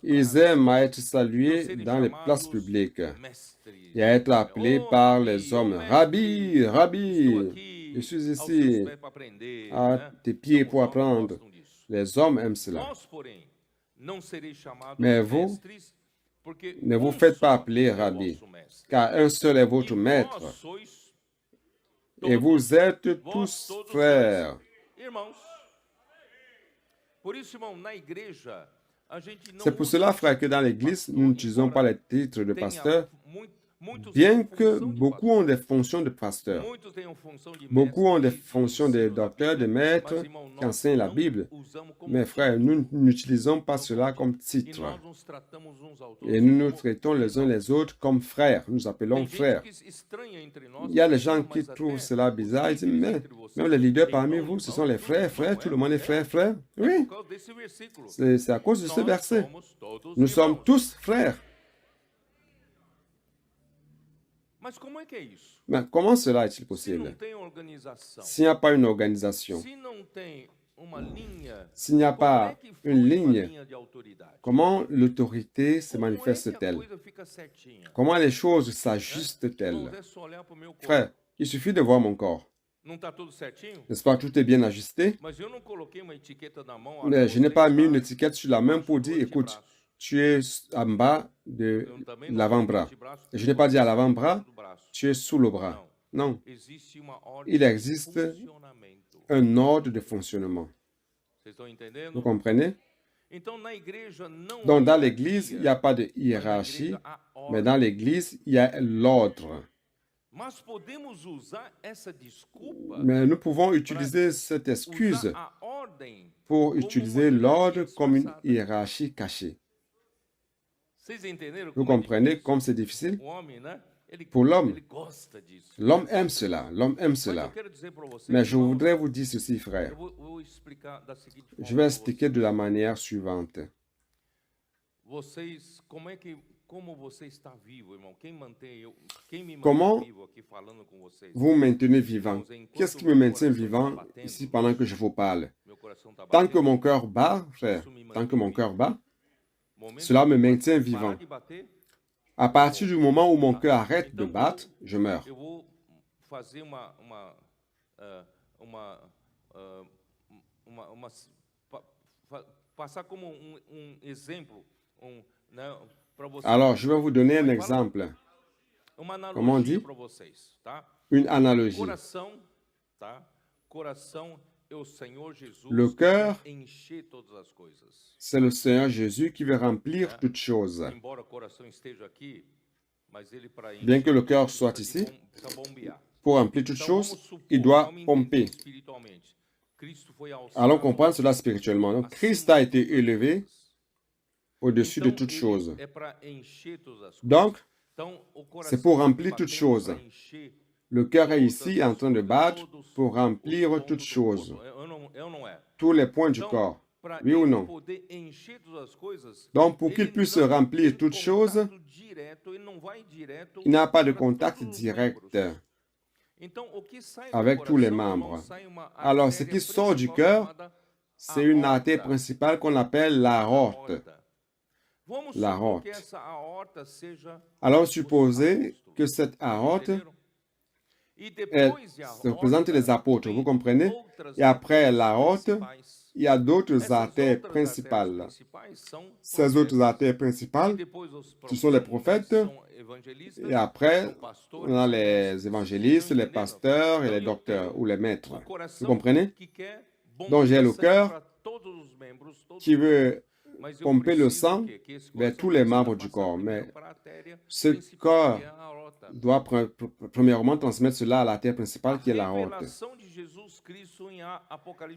Ils aiment à être salués dans les places publiques et à être appelés par les hommes. Rabbi, Rabbi, je suis ici à tes pieds pour apprendre. Les hommes aiment cela. Mais vous, ne vous faites pas appeler Rabbi, car un seul est votre maître. Et vous êtes tous frères. C'est pour cela, frère, que dans l'Église, nous n'utilisons pas les titres de pasteur, bien que beaucoup ont des fonctions de pasteur. Beaucoup ont des fonctions de docteur, de maître, qui enseignent la Bible. Mais frère, nous n'utilisons pas cela comme titre. Et nous nous traitons les uns les autres comme frères. Nous appelons frères. Il y a des gens qui trouvent cela bizarre. Ils disent, mais même les leaders parmi vous, ce sont les frères, frères. Tout le monde est frère, frère. Oui, c'est à cause de ce verset. Nous sommes tous frères. Mais comment cela est-il possible? S'il n'y a pas une organisation, s'il n'y a pas une ligne, comment l'autorité se manifeste-t-elle? Comment les choses s'ajustent-elles? Frère, il suffit de voir mon corps. N'est-ce pas, tout est bien ajusté? Mais je n'ai pas mis une étiquette sur la main pour dire, écoute, tu es en bas de l'avant-bras. Je n'ai pas dit à l'avant-bras, tu es sous le bras. Non. Il existe un ordre de fonctionnement. Vous comprenez? Donc, dans l'Église, il n'y a pas de hiérarchie, mais dans l'Église, il y a l'ordre. Mais nous pouvons utiliser cette excuse pour utiliser l'ordre comme une hiérarchie cachée. Vous comprenez comme c'est difficile? Pour l'homme, l'homme aime cela, l'homme aime cela. Mais je voudrais vous dire ceci, frère. Je vais expliquer de la manière suivante. Comment vous maintenez vivant? Qu'est-ce qui me maintient vivant ici pendant que je vous parle? Tant que mon cœur bat, frère, tant que mon cœur bat, cela me maintient vivant. À partir du moment où mon cœur arrête de battre, je meurs. Alors, je vais vous donner un exemple. Comment on dit? Une analogie. Le cœur, c'est le Seigneur Jésus qui veut remplir toutes choses. Bien que le cœur soit ici, pour remplir toutes choses, il doit pomper. Allons comprendre cela spirituellement. Donc, Christ a été élevé au-dessus de toutes choses. Donc, c'est pour remplir toutes choses. Le cœur est ici en train de battre pour remplir toutes choses. Tous les points du corps. Oui ou non? Donc, pour qu'il puisse remplir toutes choses, il n'a pas de contact direct avec tous les membres. Alors, ce qui sort du cœur, c'est une artère principale qu'on appelle l'aorte. L'aorte. Alors, supposez que cette aorte représente les apôtres, vous comprenez? Et après l'aorte, il y a d'autres artères principales. Ces autres artères principales, ce sont les prophètes. Et après, on a les évangélistes, les pasteurs et les docteurs ou les maîtres. Vous comprenez? Donc, j'ai le cœur qui veut pomper le sang vers tous les membres du corps. Mais ce corps doit premièrement transmettre cela à l'artère principale qui est l'aorte.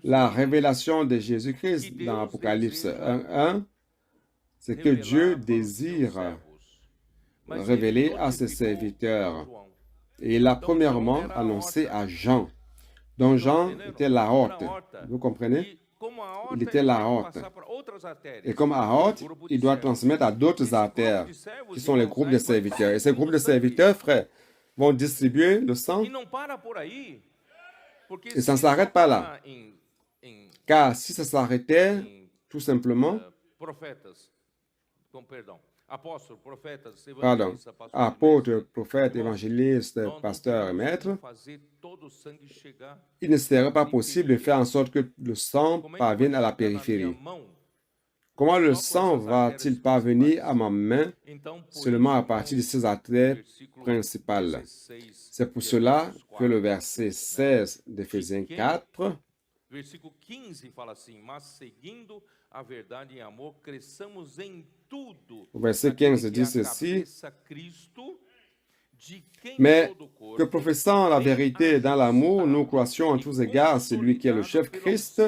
La révélation de Jésus-Christ dans Apocalypse 1:1, c'est que Dieu désire révéler à ses serviteurs. Et il l'a premièrement annoncé à Jean. Donc Jean était l'aorte. Vous comprenez? Il était l'aorte. Et comme aorte, il doit transmettre à d'autres artères, qui sont les groupes de serviteurs. Et ces groupes de serviteurs, frères, vont distribuer le sang. Et ça ne s'arrête pas là. Car si ça s'arrêtait, tout simplement, apôtres, prophètes, évangélistes, pasteurs et maîtres, il ne serait pas possible de faire en sorte que le sang parvienne à la périphérie. Comment le sang va-t-il parvenir à ma main seulement à partir de ces artères principales? C'est pour cela que le verset 16 d'Éphésiens 4 au verset 15 dit ceci, mais que professant la vérité dans l'amour, nous croissions en tous égards celui qui est le chef Christ.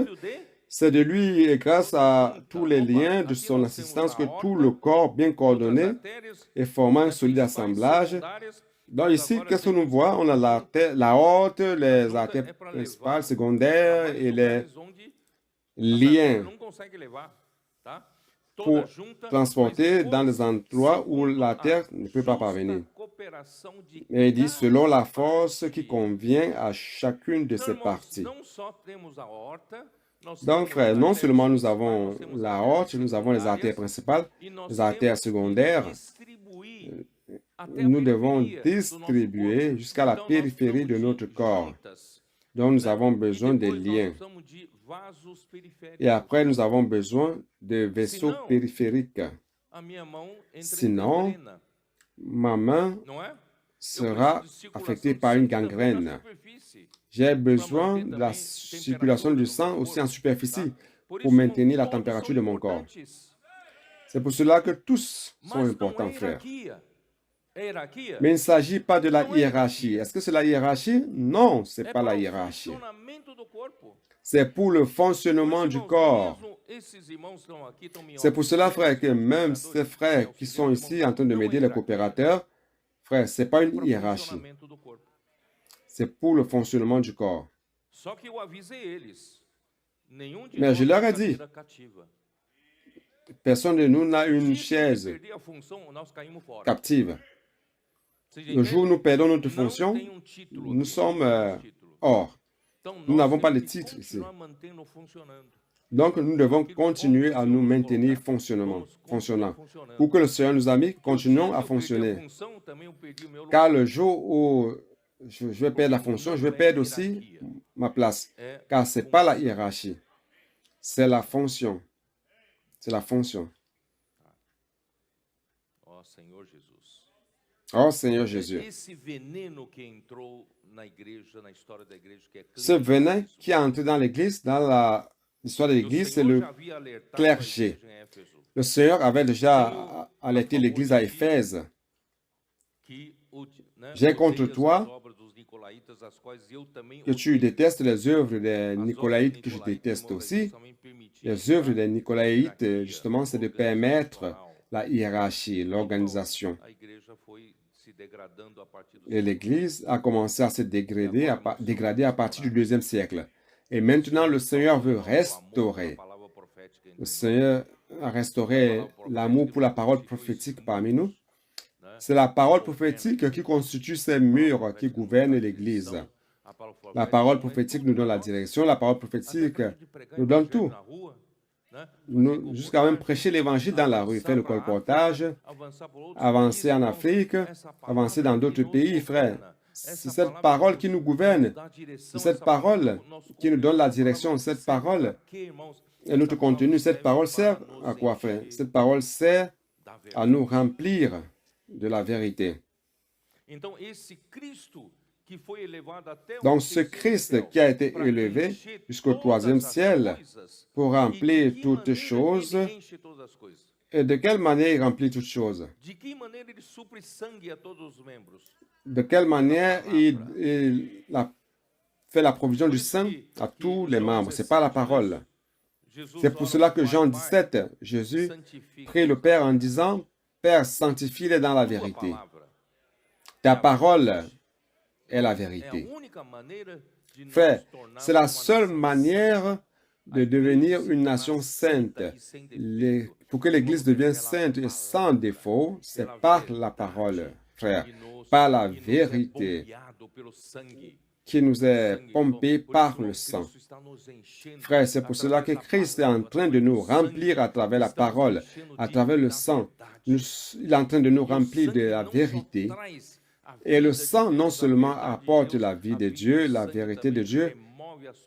C'est de lui et grâce à tous les liens de son assistance que tout le corps bien coordonné et formant un solide assemblage. Donc ici, qu'est-ce que nous voyons? On a l'aorte, les artères principales, secondaires et les liens pour transporter dans les endroits où la terre ne peut pas parvenir. Et il dit, selon la force qui convient à chacune de ces parties. Donc, frère, non seulement nous avons l'aorte, nous avons les artères principales, les artères secondaires, nous devons distribuer jusqu'à la périphérie de notre corps. Donc, nous avons besoin des liens. Et après, nous avons besoin de vaisseaux périphériques. Sinon, ma main sera affectée par une gangrène. J'ai besoin de la circulation du sang aussi en superficie pour maintenir la température de mon corps. C'est pour cela que tous sont importants, frères. Mais il ne s'agit pas de la hiérarchie. Est-ce que c'est la hiérarchie? Non, ce n'est pas la hiérarchie. C'est pour le fonctionnement du corps. C'est pour cela, frère, que même ces frères qui sont ici en train de m'aider, les coopérateurs, frère, ce n'est pas une hiérarchie. C'est pour le fonctionnement du corps. Mais je leur ai dit, personne de nous n'a une chaise captive. Le jour où nous perdons notre fonction, nous sommes hors. Nous n'avons pas de titre ici. Donc, nous devons continuer à nous maintenir fonctionnant. Pour que le Seigneur nous a mis, continuons à fonctionner. Car le jour où je vais perdre la fonction, je vais perdre aussi ma place. Car ce n'est pas la hiérarchie. C'est la fonction. C'est la fonction. Oh Seigneur Jésus. Ce venin qui est entré dans l'Église, dans l'histoire de l'Église, c'est le clergé. Le Seigneur avait déjà alerté l'Église à Éphèse. J'ai contre toi que tu détestes les œuvres des Nicolaïtes, que je déteste aussi. Les œuvres des Nicolaïtes, justement, c'est de permettre la hiérarchie, l'organisation. Et l'Église a commencé à se dégrader à partir du 2e siècle. Et maintenant, le Seigneur veut restaurer. Le Seigneur a restauré l'amour pour la parole prophétique parmi nous. C'est la parole prophétique qui constitue ces murs qui gouvernent l'Église. La parole prophétique nous donne la direction, la parole prophétique nous donne tout. Jusqu'à même prêcher l'Évangile dans la rue, faire le colportage, avancer en Afrique, avancer dans d'autres pays, frère. C'est cette parole qui nous gouverne. C'est cette parole qui nous donne la direction. Cette parole est notre contenu. Cette parole sert à quoi, frère? Cette parole sert à nous remplir de la vérité. Donc, ce Christ qui a été élevé jusqu'au 3e ciel pour remplir toutes choses, et de quelle manière il remplit toutes choses? De quelle manière il a fait la provision du sang à tous les membres? Ce n'est pas la parole. C'est pour cela que Jean 17, Jésus prie le Père en disant, « Père, sanctifie-les dans la vérité. Ta parole est la vérité. » Frère, c'est la seule manière de devenir une nation sainte. Pour que l'Église devienne sainte et sans défaut, c'est par la parole, frère, par la vérité qui nous est pompée par le sang. Frère, c'est pour cela que Christ est en train de nous remplir à travers la parole, à travers le sang. Il est en train de nous remplir de la vérité. Et le sang non seulement apporte la vie de Dieu, la vérité de Dieu,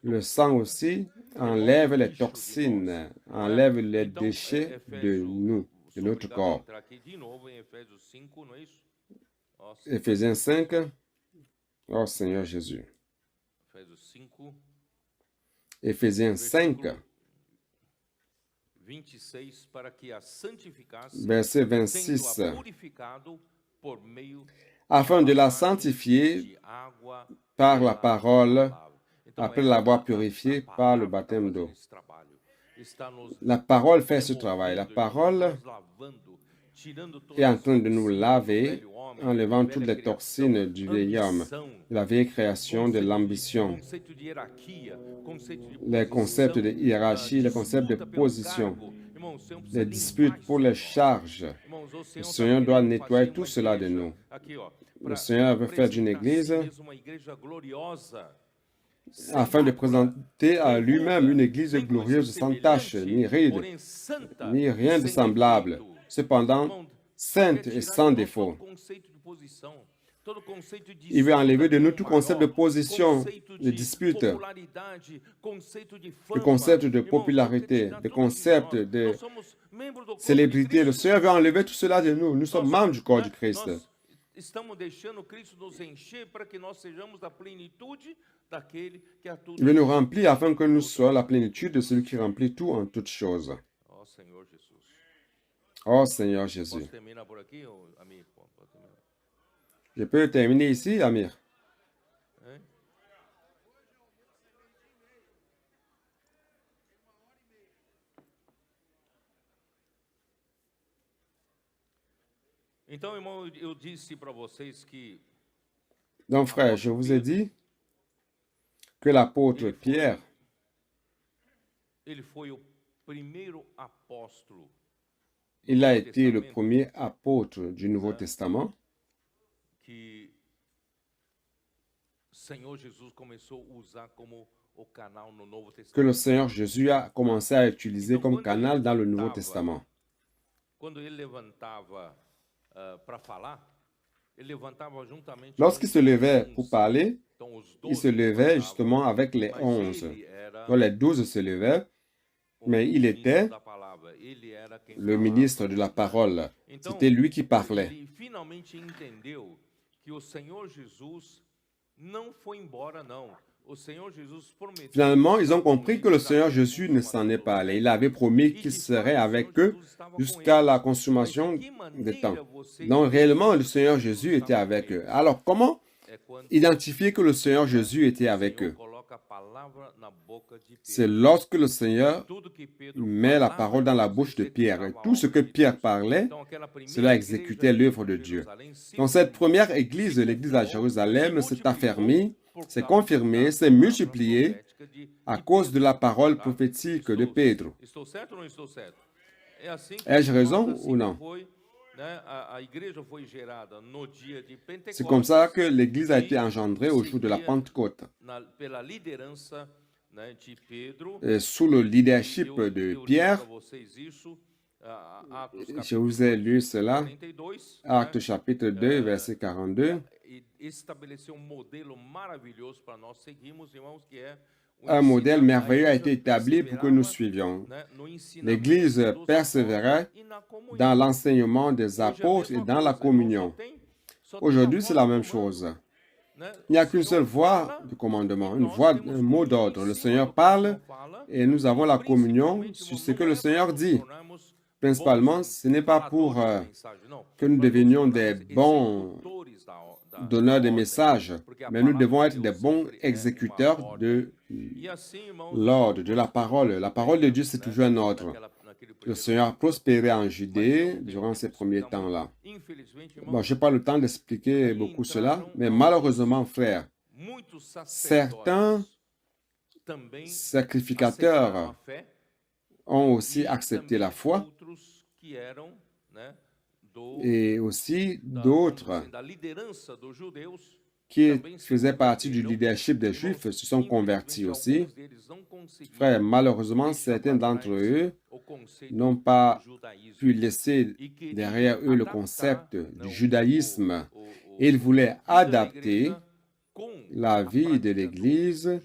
le sang aussi enlève les toxines, enlève les déchets de nous, de notre corps. Éphésiens 5, oh Seigneur Jésus. Éphésiens 5, verset 26. Afin de la sanctifier par la parole, après l'avoir purifiée par le baptême d'eau. La parole fait ce travail. La parole est en train de nous laver, enlevant toutes les toxines du vieil homme, de la vieille création, de l'ambition, les concepts de hiérarchie, les concepts de position, les disputes pour les charges. Le Seigneur doit nettoyer tout cela de nous. Le Seigneur veut faire d'une église afin de présenter à lui-même une église glorieuse sans tache, ni ride, ni rien de semblable, cependant sainte et sans défaut. Il veut enlever de nous tout concept de position, de dispute, le concept de popularité, le concept de célébrité. Le Seigneur veut enlever tout cela de nous. Nous sommes membres du corps du Christ. estamos deixando Cristo nos encher para que nós sejamos da plenitude daquele que a tudo. Il veut nous remplir afin que nous soyons la plénitude de celui qui remplit tout en toutes choses. Ó Senhor Jesus. Oh Seigneur Jésus. Posso terminar por aqui, amigo? Pode terminar. Je peux terminer ici, Amir? Hein? Então, irmão, eu disse para vocês que Donc, frère, je vous ai dit que l'apôtre Pierre, ele foi o primeiro apóstolo il a été le premier apôtre du Nouveau Testament que o Senhor Jesus começou a usar como o canal no Novo que le Testamento. Seigneur Jésus a commencé à utiliser comme canal dans le Nouveau Testament. Quando ele levantava para falar, ele levantava juntamente. Lorsqu'il se levait pour parler, Então, os il 12 se levait levantavam, justement avec les mas 11. ele era Donc les 12 se levaient, mais il était da palavra. Ele era quem le falava. ministre de la parole. Então, C'était lui qui parlait. ele finalmente entendeu que o Senhor Jesus não foi embora, não. O Senhor Jesus prometeu. Finalement, ils ont compris que le Seigneur Jésus ne s'en est pas allé. Il avait promis qu'il serait avec eux jusqu'à la consommation des temps. Donc réellement, le Seigneur Jésus était avec eux. Alors comment É quando identifier que le Seigneur Jésus était avec eux? coloca a palavra na boca de C'est Pedro. lorsque le Seigneur Tudo que Pedro met la falava, parole dans la bouche de Pierre. Et tout ce que Pierre parlait, então, aquela primeira cela igreja exécutait l'œuvre de Dieu. Jerusalém se Dans cette première église, l'église à Jérusalem s'est affermie, s'est confirmée, s'est multipliée à cause de la parole prophétique de Pedro. Estou certo ou não estou certo? É assim que Ai-je raison assim ou que não? foi, né? A igreja foi gerada no dia de Pentecostes. C'est comme ça que l'église a été engendrée au jour de la Pentecôte, Pela liderança, né, de Pedro. sous le leadership de Eu li Pierre. para vocês isso, Atos Je vous ai lu cela, 42, Actes chapitre 2, verset 42. e estabeleceu modelo maravilhoso para nós seguirmos, irmãos, que é o Un modèle ensino. merveilleux a A été igreja établi pour que nous perseverava, suivions. né, no ensinamento L'Église dos persévérait apóstolos e na comunhão. dans l'enseignement des Hoje é a apôtres et mesma dans la coisa, irmão, communion. só tem Aujourd'hui, uma c'est la voz même do comando, chose. né? Il n'y a O qu'une Senhor seule voix fala, de commandement, e une nós voix, temos un mot que, d'ordre. em Le cima Seigneur do que o parle Senhor fala, et nous avons la communion principalmente, sur irmão, ce que não le é Seigneur para nos dit. tornarmos Principalement, ce n'est pas pour faladores de mensagem, não. que nous Mas nos devenions des tornarmos bons executores da donneurs de ordem, messages, porque a mais nous palavra devons de être des Deus bons sempre é uma exécuteurs ordem. de E assim, irmãos, l'ordre, de la parole. La parole de Dieu, c'est toujours un ordre. naquele Le primeiro Seigneur a prospéré en Judée durant ces premiers temps-là. Infelizmente, irmãos, Bon, je n'ai pas le temps d'expliquer beaucoup cela, mais malheureusement, frères, muitos certains sacerdotes também sacrificateurs aceitaram a fé ont aussi e accepté também la foi outros que eram, né, et aussi vamos d'autres dizer, da liderança dos judeus qui faisaient partie du leadership des Juifs se sont convertis aussi. Frères, malheureusement, certains d'entre eux n'ont pas pu laisser derrière eux le concept du judaïsme. Ils voulaient adapter la vie de l'Église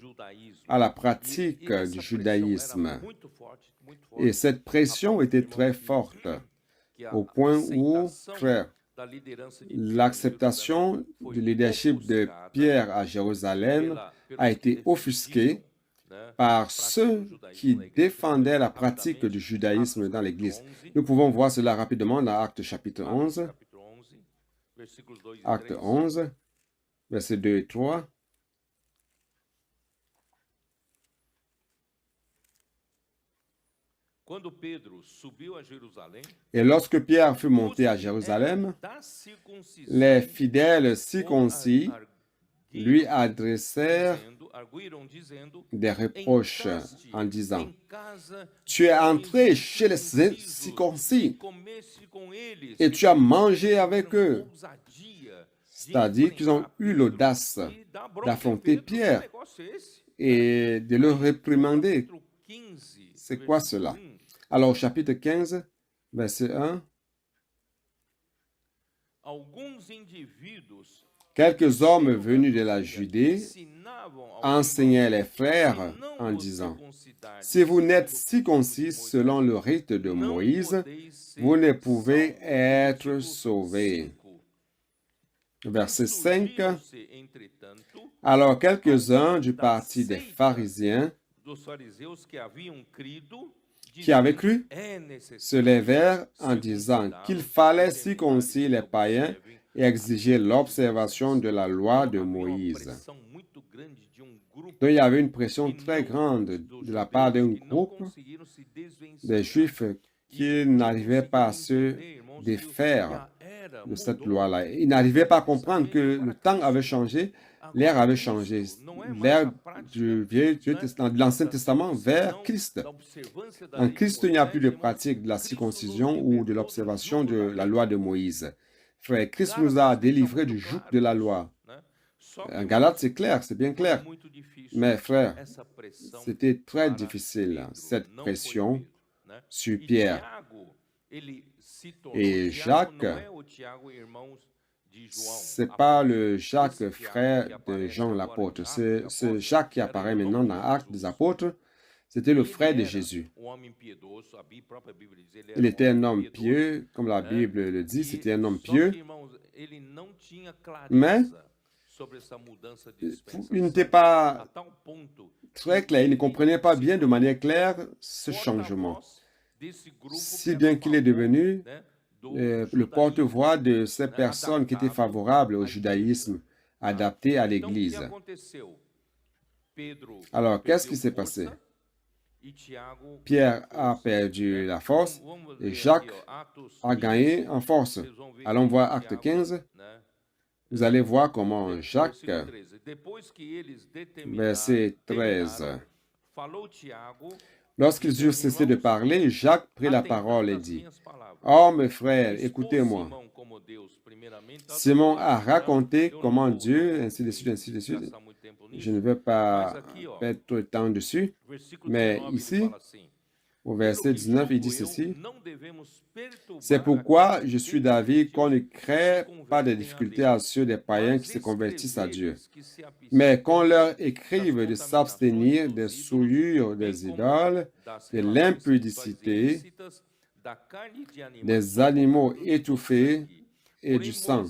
à la pratique du judaïsme. Et cette pression était très forte, au point où, frère, l'acceptation du leadership de Pierre à Jérusalem a été offusquée par ceux qui défendaient la pratique du judaïsme dans l'Église. Nous pouvons voir cela rapidement dans Actes chapitre 11. Acte 11, versets 2 et 3. Et lorsque Pierre fut monté à Jérusalem, les fidèles circoncis lui adressèrent des reproches en disant, « Tu es entré chez les circoncis et tu as mangé avec eux. » C'est-à-dire qu'ils ont eu l'audace d'affronter Pierre et de le réprimander. C'est quoi cela? Alors, chapitre 15, verset 1. Quelques hommes venus de la Judée enseignaient les frères en disant, « Si vous n'êtes circoncis selon le rite de Moïse, vous ne pouvez être sauvés. » Verset 5. Alors quelques-uns du parti des pharisiens qui avaient cru se levèrent en disant qu'il fallait circoncire les païens et exiger l'observation de la loi de Moïse. Donc il y avait une pression très grande de la part d'un groupe des Juifs qui n'arrivaient pas à se défaire de cette loi-là. Ils n'arrivaient pas à comprendre que le temps avait changé, l'ère avait changé, l'ère du de l'Ancien Testament vers Christ. En Christ, il n'y a plus de pratique de la circoncision ou de l'observation de la loi de Moïse. Frère, Christ nous a délivrés du joug de la loi. En Galates, c'est clair, c'est bien clair. Mais frère, c'était très difficile, cette pression sur Pierre. Et Jacques, c'est pas le Jacques, frère de Jean l'apôtre. C'est Jacques qui apparaît maintenant dans Actes des apôtres. C'était le frère de Jésus. Il était un homme pieux, comme la Bible le dit, c'était un homme pieux. Mais il n'était pas très clair, il ne comprenait pas bien de manière claire ce changement. Si bien qu'il est devenu le porte-voix de ces personnes qui étaient favorables au judaïsme adapté à l'Église. Alors, qu'est-ce qui s'est passé? Pierre a perdu la force et Jacques a gagné en force. Allons voir Acte 15. Vous allez voir comment Jacques, verset 13. Lorsqu'ils eurent cessé de parler, Jacques prit la parole et dit, « Oh, mes frères, écoutez-moi. Simon a raconté comment Dieu, ainsi de suite, ainsi de suite. Je ne veux pas perdre trop de temps dessus, mais ici, au verset 19, il dit ceci. C'est pourquoi je suis d'avis qu'on ne crée pas de difficultés à ceux des païens qui se convertissent à Dieu, mais qu'on leur écrive de s'abstenir des souillures des idoles, de l'impudicité, des animaux étouffés et du sang.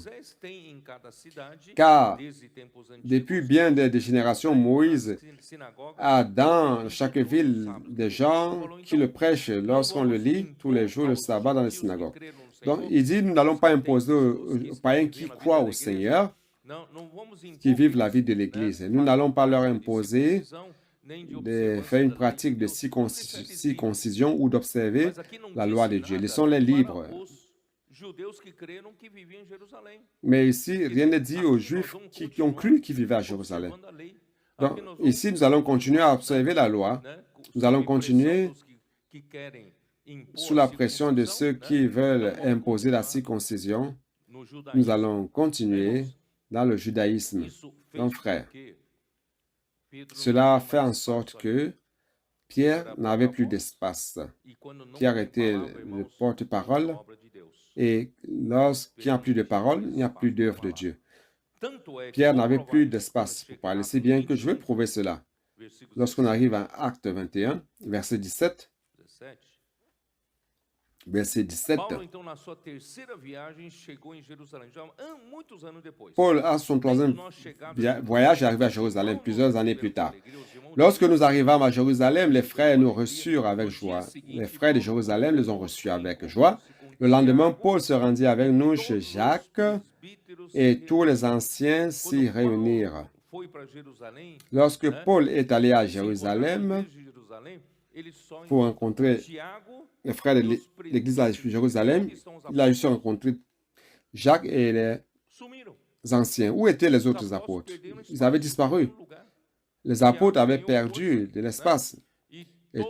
Car depuis bien des générations, Moïse a dans chaque ville des gens qui le prêchent lorsqu'on le lit tous les jours le sabbat dans les synagogues. Donc il dit, nous n'allons pas imposer aux païens qui croient au Seigneur, qui vivent la vie de l'Église. Nous n'allons pas leur imposer de faire une pratique de circoncision ou d'observer la loi de Dieu. Laissons-les libres. Mais ici, rien n'est dit aux Juifs qui ont cru qui vivaient à Jérusalem. Donc, ici, nous allons continuer à observer la loi. Nous allons continuer sous la pression de ceux qui veulent imposer la circoncision. Nous allons continuer dans le judaïsme. Donc, frère, cela fait en sorte que Pierre n'avait plus d'espace. Pierre était le porte-parole. Et lorsqu'il n'y a plus de parole, il n'y a plus d'œuvre de Dieu. Pierre n'avait plus d'espace pour parler, si bien que je vais prouver cela. Lorsqu'on arrive à Acte 21, verset 17, Paul, à son troisième voyage, est arrivé à Jérusalem plusieurs années plus tard. Lorsque nous arrivâmes à Jérusalem, les frères nous reçurent avec joie. Les frères de Jérusalem les ont reçus avec joie. Le lendemain, Paul se rendit avec nous chez Jacques et tous les anciens s'y réunirent. Lorsque Paul est allé à Jérusalem pour rencontrer les frères de l'église de Jérusalem, il a aussi rencontré Jacques et les anciens. Où étaient les autres apôtres? Ils avaient disparu. Les apôtres avaient perdu de l'espace. Et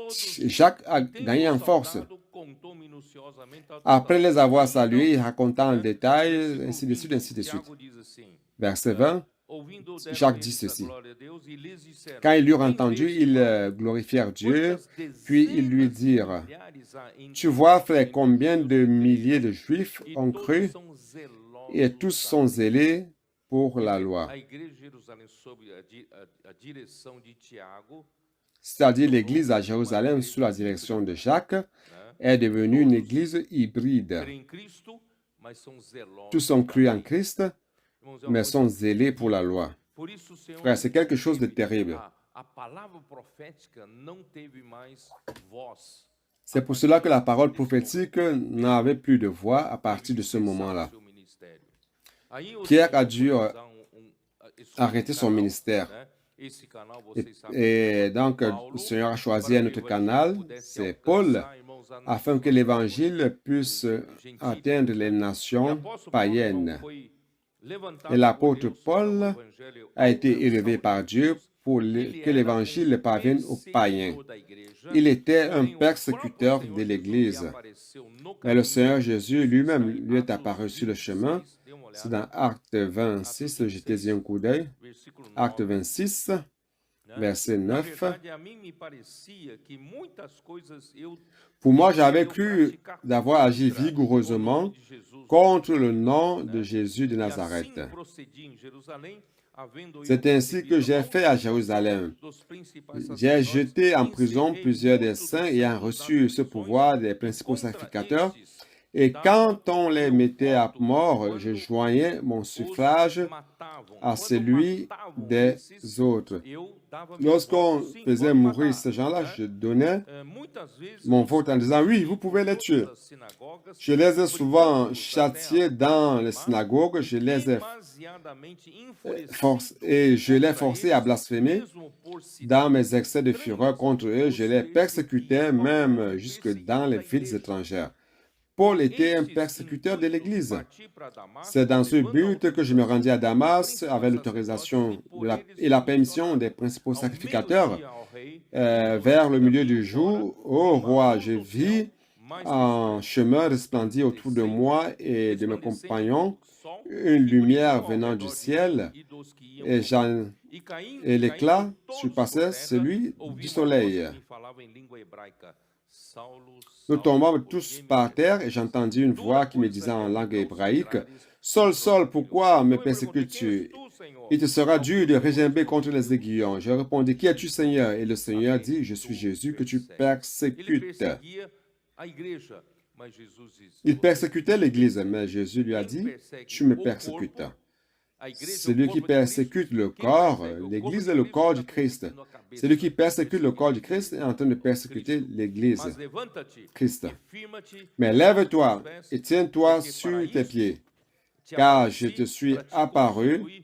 Jacques a gagné en force. Après les avoir salués, il raconta en détail, ainsi de suite, ainsi de suite. Verset 20, Jacques dit ceci. Quand ils l'eurent entendu, ils glorifièrent Dieu, puis ils lui dirent, « Tu vois, frère, combien de milliers de Juifs ont cru, et tous sont zélés pour la loi. » C'est-à-dire l'église à Jérusalem, sous la direction de Jacques, est devenue une église hybride. Tous ont cru en Christ, mais sont zélés pour la loi. Frère, c'est quelque chose de terrible. C'est pour cela que la parole prophétique n'avait plus de voix à partir de ce moment-là. Pierre a dû arrêter son ministère. Et donc, le Seigneur a choisi un autre canal, c'est Paul, afin que l'Évangile puisse atteindre les nations païennes. Et l'apôtre Paul a été élevé par Dieu pour que l'Évangile parvienne aux païens. Il était un persécuteur de l'Église. Mais le Seigneur Jésus lui-même lui est apparu sur le chemin. C'est dans Acte 26, jetez-y un coup d'œil. Acte 26, verset 9. Pour moi, j'avais cru d'avoir agi vigoureusement contre le nom de Jésus de Nazareth. C'est ainsi que j'ai fait à Jérusalem. J'ai jeté en prison plusieurs des saints ayant reçu ce pouvoir des principaux sacrificateurs. Et quand on les mettait à mort, je joignais mon suffrage à celui des autres. Lorsqu'on faisait mourir ces gens-là, je donnais mon vote en disant, oui, vous pouvez les tuer. Je les ai souvent châtiés dans les synagogues, je les ai forcés à blasphémer. Dans mes excès de fureur contre eux, je les persécutais même jusque dans les villes étrangères. Paul était un persécuteur de l'Église. C'est dans ce but que je me rendis à Damas avec l'autorisation et la permission des principaux sacrificateurs. Vers le milieu du jour, ô roi, je vis un chemin resplendir autour de moi et de mes compagnons, une lumière venant du ciel, et l'éclat surpassait celui du soleil. Nous tombâmes tous par terre et j'entendis une voix qui me disait en langue hébraïque, « Saul, Saul, pourquoi me persécutes-tu? Il te sera dur de régimber contre les aiguillons. » Je répondis, « Qui es-tu, Seigneur? » Et le Seigneur dit, « Je suis Jésus que tu persécutes. » Il persécutait l'Église, mais Jésus lui a dit, « Tu me persécutes. » Celui qui persécute le corps, l'Église est le corps du Christ. Celui qui persécute le corps du Christ est en train de persécuter l'Église, Christ. Mais lève-toi et tiens-toi sur tes pieds, car je te suis apparu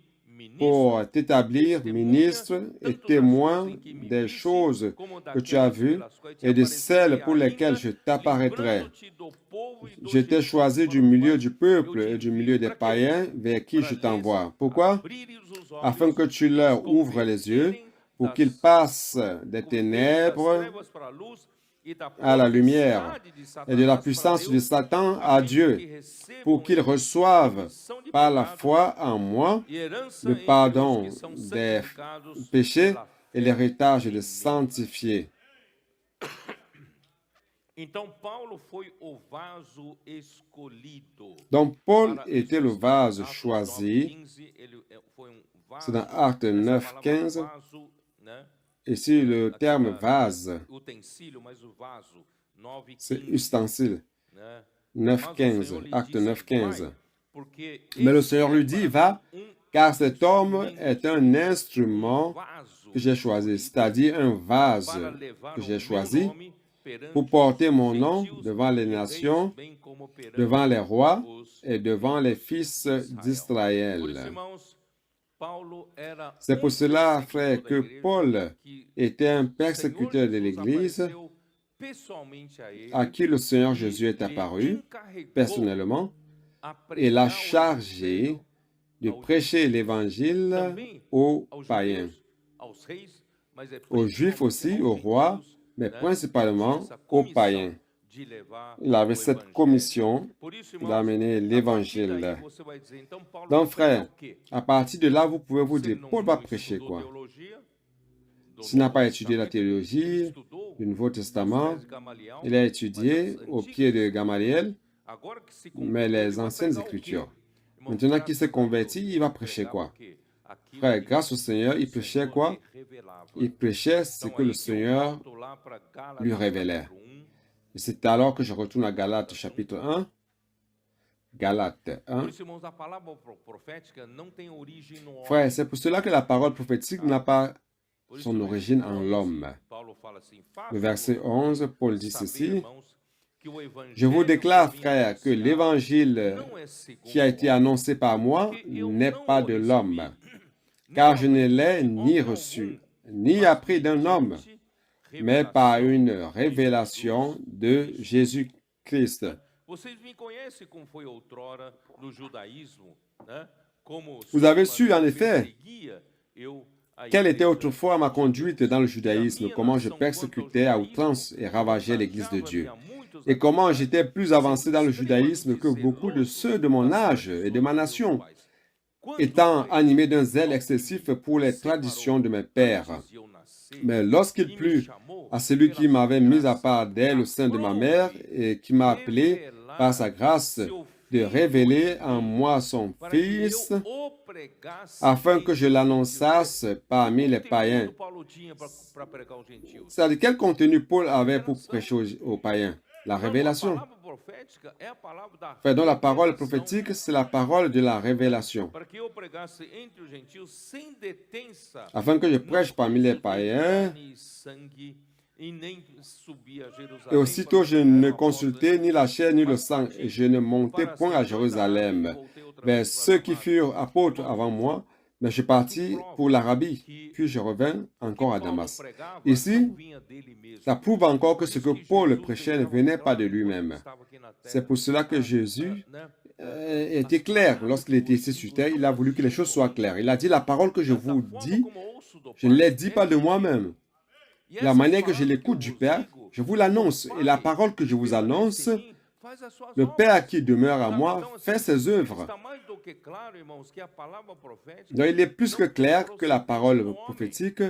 pour t'établir ministre et témoin des choses que tu as vues et de celles pour lesquelles je t'apparaîtrai. Je t'ai choisi du milieu du peuple et du milieu des païens vers qui je t'envoie. Pourquoi? Afin que tu leur ouvres les yeux, pour qu'ils passent des ténèbres à la lumière et de la puissance de Satan à Dieu, pour qu'ils reçoivent par la foi en moi le pardon des péchés et l'héritage des sanctifiés. Donc Paul était le vase choisi. C'est dans Actes 9, 15. Ici, le terme vase, c'est ustensile. 9, 15. Acte 9, 15. Mais le Seigneur lui dit, va, car cet homme est un instrument que j'ai choisi, c'est-à-dire un vase que j'ai choisi pour porter mon nom devant les nations, devant les rois et devant les fils d'Israël. C'est pour cela, frère, que Paul était un persécuteur de l'Église à qui le Seigneur Jésus est apparu personnellement et l'a chargé de prêcher l'Évangile aux païens, aux Juifs aussi, aux rois, mais principalement aux païens. Il avait cette commission d'amener l'Évangile. Donc, frère, à partir de là, vous pouvez vous dire, Paul va prêcher quoi? S'il n'a pas étudié la théologie du Nouveau Testament, il a étudié au pied de Gamaliel, mais les anciennes Écritures. Maintenant qu'il s'est converti, il va prêcher quoi? Frère, grâce au Seigneur, il prêchait quoi? Il prêchait ce que le Seigneur lui révélait. Et c'est alors que je retourne à Galates chapitre 1, Galates 1. Por isso, irmãos, a palavra profética não tem origem no homem. Frère, c'est pour cela que la parole prophétique n'a pas Por isso, son no origine versículo en 11, l'homme. Paulo fala assim, Le verset 11, Paul dit saber, ceci, irmãos, que o je vous evangelho déclare, que eu vim frère, que anunciar l'évangile não é segundo qui a été o homem, annoncé par moi porque eu n'est não pas o de recebi, l'homme, nem car je ne aumente l'ai de ni homem reçu, algum, ni mas appris d'un homme, mediante mais par revelação une de révélation Jesus de Cristo. Jésus-Christ. Vocês me conhecem como foi outrora no judaísmo, né? Como Vous avez sob su, en maneira effet, perseguia eu a quelle était igreja autrefois ma de conduite Deus, dans le e a judaïsme, minha comment je nação quanto ao persécutais à outrance judaísmo et ravageais l'Église de avantajava-me Dieu, a muitos et comment adversários, j'étais plus sendo avancé dans le judaïsme que extremamente beaucoup de zeloso ceux de mon das âge et de ma tradições de meus nation, pais. Quando, étant porém, animé d'un zèle ao que excessif me pour les separou traditions de mes pères. antes de eu nascer Mais lorsqu'il e me plut chamou à celui pela qui sua m'avait mis à graça part d'elle au sein de ma mère et qui m'a appelé par sa grâce seu de Filho révéler em en mim, moi son para que Fils, eu o pregasse afin que entre je os gentios. l'annonçasse parmi les Que païens. conteúdo Paulo tinha para pregar aos gentios? C'est-à-dire, quel contenu Paul avait pour prêcher aux païens? La Não, a révélation. palavra profética é a palavra da Frère, donc la parole revelação, prophétique, c'est la parole de la révélation. para que eu pregasse entre os gentios sem detença, Afin que je não prêche parmi les uso de païens, carne e sangue, e nem subi a Jerusalém et aussitôt para je pregar ne uma porta consultai ni la chair ni le sang, et je ne montai para point à ser dois anos, Jérusalem. e voltei outra Mais vez ceux para qui Damasco. furent apôtres avant moi, mais je partis pour l'Arabie, puis je revins O que encore à Paulo Damas. pregava Ici, não vinha dele mesmo. ça prouve encore que ce que Por isso Paul Jesus prêchait ne deixava venait pas claro de quando lui-même. estava aqui na terra, C'est pour cela que Jésus né? était clair lorsqu'il était ici sur terre. Il a voulu que les choses soient claires. Il a dit, la parole que je Da vous forma dis, como ouço do je ne Pai, les dis pas de moi-même. E La essas manière que je palavras l'écoute eu du vos Père, digo, je vous l'annonce. o Et la Pai parole que je vous annonce, permanece em mim, faz as suas le Père obras. qui demeure à Sabe? moi Então, fait assim, ses œuvres. está mais do que claro, irmãos, que a palavra profética Donc il est plus que não tem clair que la procedência parole no homem. prophétique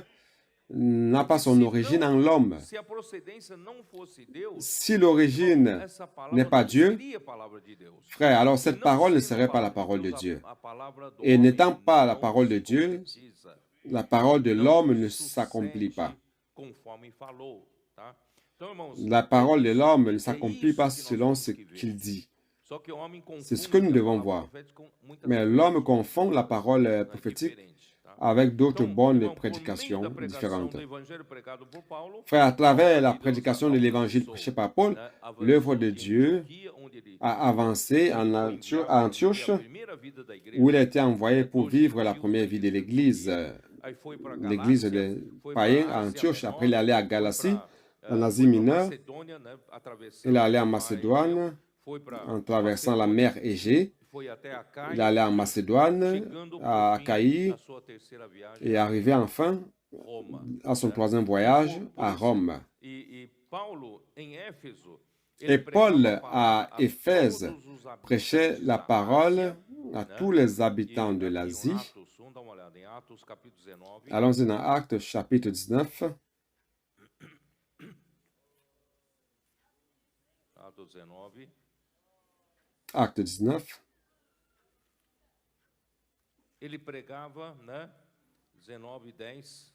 n'a pas son origine en l'homme. Se a procedência não fosse Deus, Si l'origine essa palavra n'est pas não Dieu, seria a palavra de Deus. frère, alors E cette não parole ne sendo serait pas la palavra parole de Deus, Dieu. a palavra do Et homem n'étant pas la não parole de se Dieu, concretiza, la parole de não l'homme ne sucede s'accomplit pas. conforme falou, tá? Então, irmãos, La parole de l'homme ne é s'accomplit isso pas que nós selon temos ce que ver. qu'il dit. Só que o homem C'est ce confunde que nous a devons palavra voir. profética com muitas Mais coisas l'homme confond la parole prophétique diferentes, tá? avec d'autres Então, bonnes irmão, por meio prédications da pregação différentes. do evangelho pregado por Paulo, Frère, à travers la a obra de Deus prédication de l'évangile avançou, prêché par Paul, né? l'œuvre Avançou de de Dieu Antioquia, onde ele a avancé foi à enviado para Antioche, viver a primeira vida da igreja, où il a été envoyé pour dos vivre la gentios première da vie de igreja l'Église, aí foi para l'Église Galácia, des foi païens para à Ásia Antioche. Après, Menor, il est allé à foi Galatie, para en Asie mineure. Macedônia, né? Atravessando Il est allé en o mar Macédoine, Egeu, foi para en traversant la Macedônia, mer Égée. foi até Il est Acaia, allé en Macédoine, chegando à por fim Achaïe, à sua terceira viagem et arrivé enfin Roma. à son troisième voyage à Rome. E Paulo, em Éfeso, Et ele Paul pregava a palavra à a Éphèse todos os habitantes prêchait la da parole Ásia, à né? tous les E habitants de aqui em l'Asie. Atos 1, dá uma olhada, em Atos capítulo 19, Allons-y dans Actes chapitre 19. Atos 19, Acte 19. ele pregava, né? 19:10.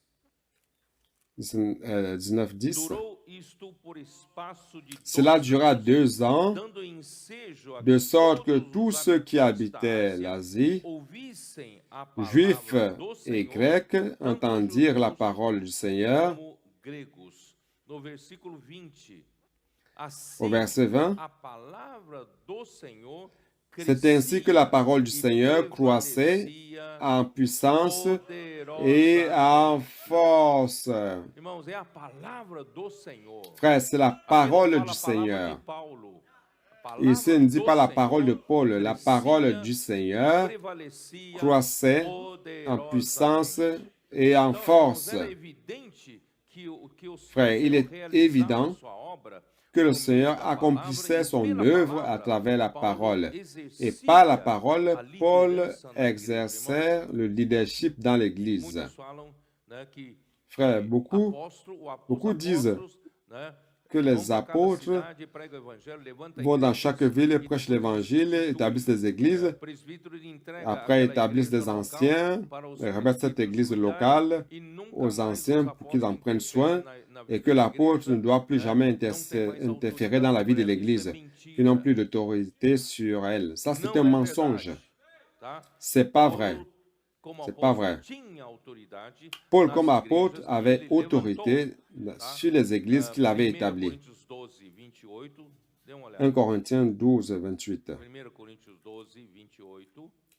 19-10. Durou isto por espaço de Cela 12 dura anos, 2 ans, dando ensejo a de que sorte que todos tous os ceux qui habitantes da habitaient Ásia l'Asie, ouvissem a juifs palavra do et Senhor, grecs, tanto entendirent la judeus parole du Seigneur. como gregos. No versículo 20, Au assim verset 20, a palavra do Senhor c'est ainsi que la parole du Seigneur croissait prevalecia en puissance et poderosamente. en force. Irmãos, é a palavra do Senhor. Frère, c'est la Aqui não parole fala du a palavra Seigneur. de Paulo. A palavra Ici, ne dit do pas la Senhor parole de Paul, la parole du Seigneur prevalecia croissait en puissance poderosamente. et en Então, force. irmãos, era evidente que o Frère, il Senhor est realizava évident a sua obra que le por meio Seigneur da palavra, accomplissait e son pela œuvre à palavra, travers la Paulo parole. Et exercia par la parole, a Paul liderança na igreja. exerçait le leadership dans l'Église. Muitos falam, né, que Frère, os beaucoup disent apóstolos, né, que vão les para cada apôtres cidade, pregam o evangelho, levantam vont dans igrejas, chaque ville, e prêchent depois l'Évangile, instituem, établissent des églises. o presbítero entrega Après, aquela établissent igreja des local anciens, para os remettent cette presbíteros église cuidarem, locale e nunca aux mais anciens os pour qu'ils en apóstolos prennent soin. interferem et que l'apôtre ne doit plus jamais interférer dans la vie de l'Église, qu'ils n'ont plus d'autorité sur elle. Ça, c'est un mensonge. C'est pas vrai. C'est pas vrai. Paul, comme apôtre, avait autorité sur les églises qu'il avait établies. 1 Corinthiens 12, 28.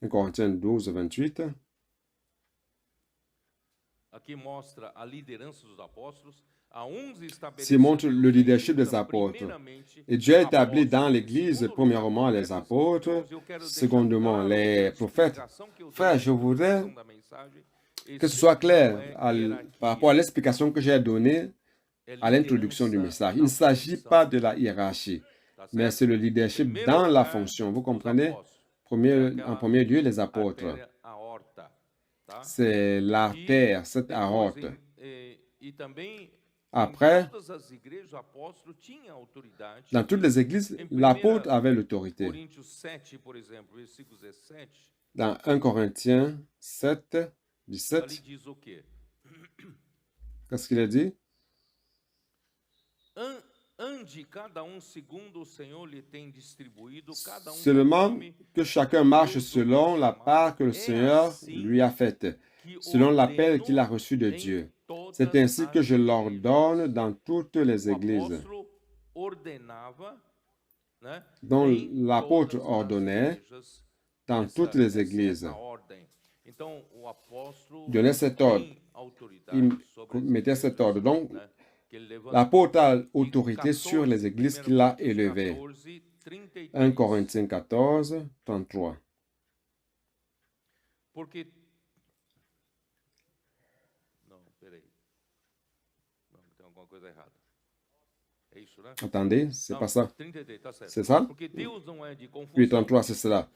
1 Corinthiens 12, 28. Ici montre le leadership des apôtres. Et Dieu a établi dans l'Église, premièrement, les apôtres, secondement, les prophètes. Frère, je voudrais que ce soit clair par rapport à l'explication que j'ai donnée à l'introduction du message. Il ne s'agit pas de la hiérarchie, mais c'est le leadership dans la fonction. Vous comprenez? En premier lieu, les apôtres. C'est l'artère, cette aorte. Après, dans toutes les églises, l'apôtre avait l'autorité. Dans 1 Corinthiens 7, 17, qu'est-ce qu'il a dit? Seulement que chacun marche selon la part que le Seigneur lui a faite, selon l'appel qu'il a reçu de Dieu. C'est ainsi que je l'ordonne dans toutes les églises. Donc l'apôtre ordonnait dans toutes les églises. Il donnait cet ordre. Il mettait cet ordre. Donc, l'apôtre a autorité sur les églises qu'il a élevées. 1 Corinthiens 14, 33. Attendez, c'est pas ça. C'est ça? Puis 33, c'est cela.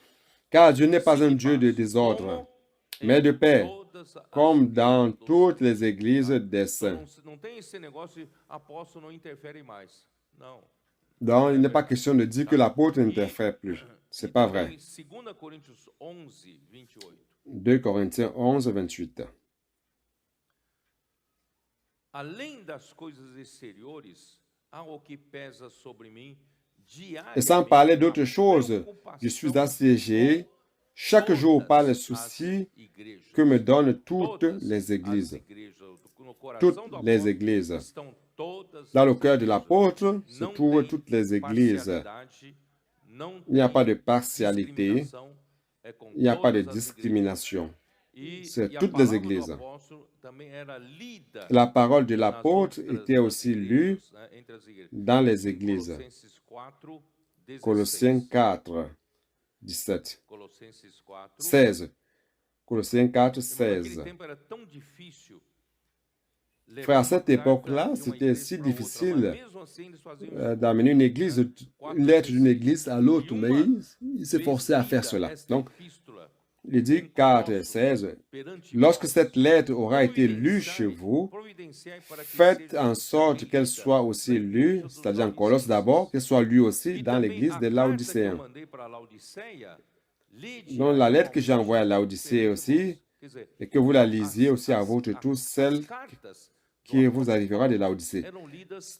Car Dieu n'est pas un Dieu de désordre, mais de paix, comme dans toutes les églises des saints. Donc, il n'est pas question de dire que l'apôtre n'interfère plus. C'est pas vrai. 2 Corinthiens 11, 28. Et sans parler d'autre chose, je suis assiégé chaque jour par les soucis que me donnent toutes les églises. Toutes les églises. Dans le cœur de l'apôtre se trouvent toutes les églises. Il n'y a pas de partialité, il n'y a pas de discrimination. C'est toutes les églises. La parole de l'apôtre était aussi lue dans les églises. Colossiens 4, 17. 16. Colossiens 4, 16. Frère, à cette époque-là, c'était si difficile d'amener une lettre d'une église à l'autre, mais il s'efforçait à faire cela. Donc, il dit 4, 16, lorsque cette lettre aura été lue chez vous, faites en sorte qu'elle soit aussi lue, c'est-à-dire en Colosse d'abord, qu'elle soit lue aussi dans l'église de Laodicéens. Donc la lettre que j'ai envoyée à Laodicée aussi, et que vous la lisiez aussi à votre tour, celle qui vous arrivera de Laodicée.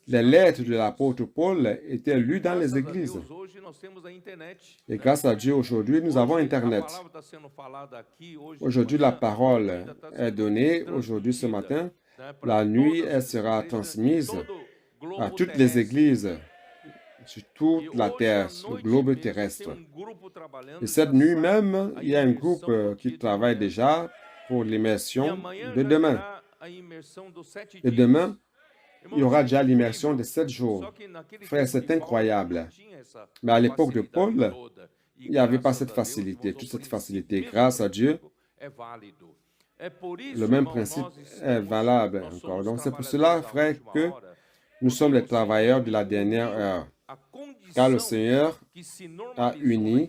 Les lettres de l'apôtre Paul étaient lues dans les églises. Et grâce à Dieu, aujourd'hui, nous avons Internet. Aujourd'hui, la parole est donnée. Aujourd'hui, ce matin, la nuit, elle sera transmise à toutes les églises, sur toute la terre, sur le globe terrestre. Et cette nuit même, il y a un groupe qui travaille déjà pour l'immersion de demain. Et demain, il y aura déjà l'immersion de 7 jours. Frère, c'est incroyable. Mais à l'époque de Paul, il n'y avait pas cette facilité, toute cette facilité. Grâce à Dieu, le même principe est valable encore. Donc c'est pour cela, frère, que nous sommes les travailleurs de la dernière heure. Car le Seigneur a uni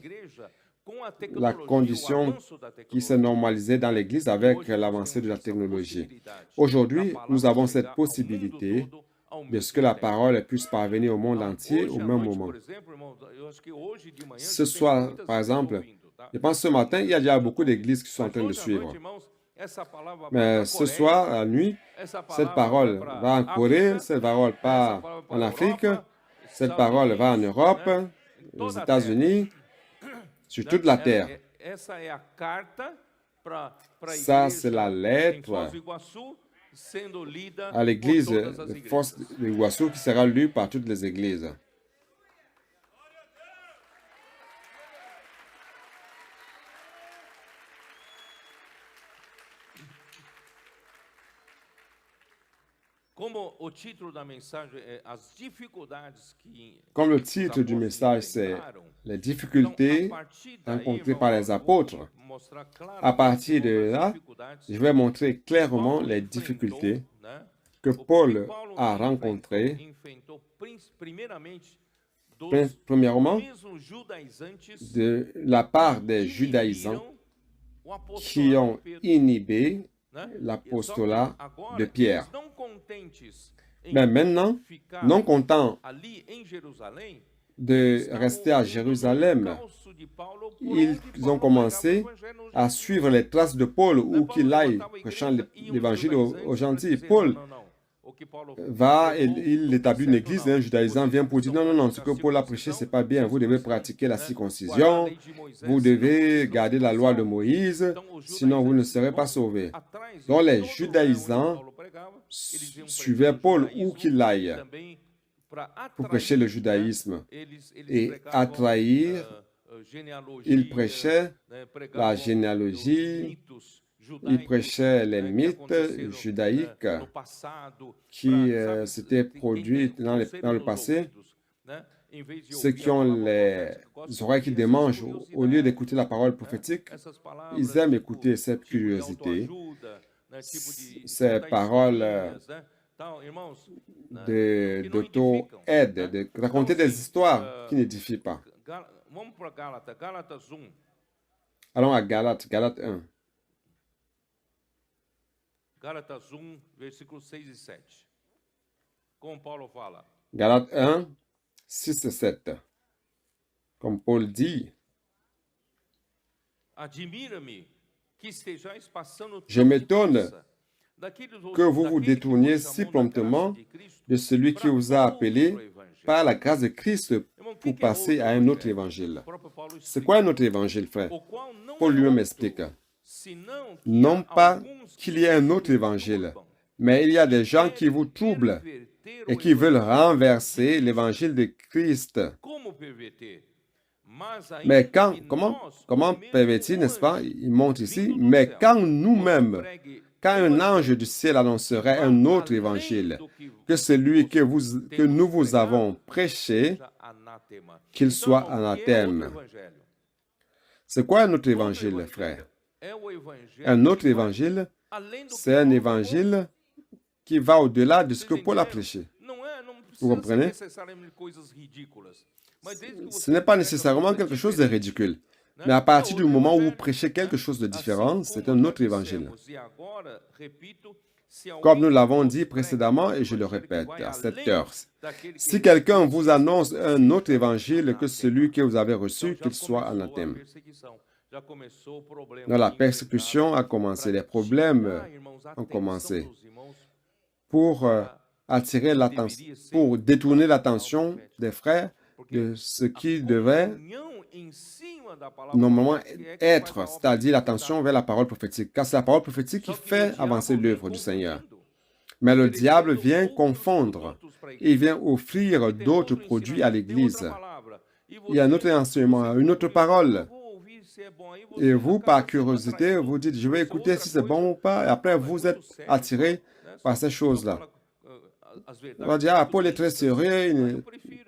la condition qui s'est normalisée dans l'Église avec l'avancée de la technologie. Aujourd'hui, nous avons cette possibilité de ce que la parole puisse parvenir au monde entier au même moment. Ce soir, par exemple, je pense ce matin, il y a déjà beaucoup d'églises qui sont en train de suivre. Mais ce soir, à la nuit, cette parole va en Corée, cette parole part en Afrique, cette parole va en Europe, aux États-Unis, sur toute la terre. Ça, c'est la lettre à l'église de Foz do Iguaçu qui sera lue par toutes les églises. Comme le titre du message, c'est les difficultés rencontrées par les apôtres. À partir de là, je vais montrer clairement les difficultés que Paul a rencontrées. Premièrement, de la part des judaïsants qui ont inhibé l'apostolat de Pierre. Mais maintenant, non contents de rester à Jérusalem, ils ont commencé à suivre les traces de Paul où qu'il aille prêchant l'évangile aux gentils. Paul va et il établit une église, un judaïsant vient pour dire non, ce que Paul a prêché, c'est pas bien, vous devez pratiquer la circoncision, vous devez garder la loi de Moïse, sinon vous ne serez pas sauvés. Donc les judaïsants suivaient Paul où qu'il aille pour prêcher le judaïsme et attraire, il prêchait la généalogie, il prêchait les mythes judaïques qui s'étaient produits dans le passé. Ceux qui ont les oreilles qui démangent, au lieu d'écouter la parole prophétique, ils aiment écouter cette curiosité, ces paroles d'auto-aide, de raconter des histoires qui n'édifient pas. Allons à Galates 1. Gálatas 1, versículos 6 e 7. Como Paulo fala. Galates 1, 6 et 7. Comme Paul dit, je m'étonne que vous vous détourniez si promptement de celui qui vous a appelé par la grâce de Christ pour passer à un autre évangile. C'est quoi un autre évangile, frère? Paul lui-même explique. Non pas qu'il y ait un autre évangile, mais il y a des gens qui vous troublent et qui veulent renverser l'évangile de Christ. Mais comment pervertir, n'est-ce pas? Il montre ici, mais quand nous-mêmes, quand un ange du ciel annoncerait un autre évangile que celui que nous vous avons prêché, qu'il soit anathème. C'est quoi un autre évangile, frère? Un autre évangile, c'est un évangile qui va au-delà de ce que Paul a prêché. Vous comprenez? Ce n'est pas nécessairement quelque chose de ridicule. Mais à partir du moment où vous prêchez quelque chose de différent, c'est un autre évangile. Comme nous l'avons dit précédemment, et je le répète à cette heure, si quelqu'un vous annonce un autre évangile que celui que vous avez reçu, qu'il soit anathème. Donc, la persécution a commencé, les problèmes ont commencé pour attirer l'attention, pour détourner l'attention des frères de ce qui devait normalement être, c'est-à-dire l'attention vers la parole prophétique, car c'est la parole prophétique qui fait avancer l'œuvre du Seigneur. Mais le diable vient confondre, il vient offrir d'autres produits à l'Église. Il y a un autre enseignement, une autre parole. Et vous, par curiosité, vous dites, je vais écouter si c'est bon ou pas, et après vous êtes attiré par ces choses-là. On va dire, ah, Paul est très sérieux, il ne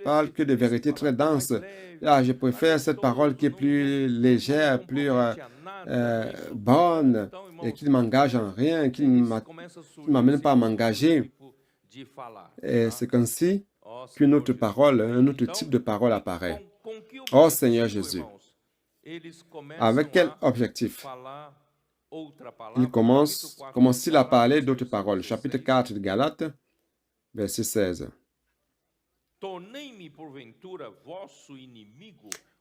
parle que de vérités très denses. Ah, je préfère cette parole qui est plus légère, plus bonne, et qui ne m'engage en rien, qui ne m'amène pas à m'engager. Et c'est ainsi qu'une autre parole, un autre type de parole apparaît. Oh Seigneur Jésus, avec quel objectif? Il commence-t-il à parler d'autres paroles? Chapitre 4 de Galates, verset 16.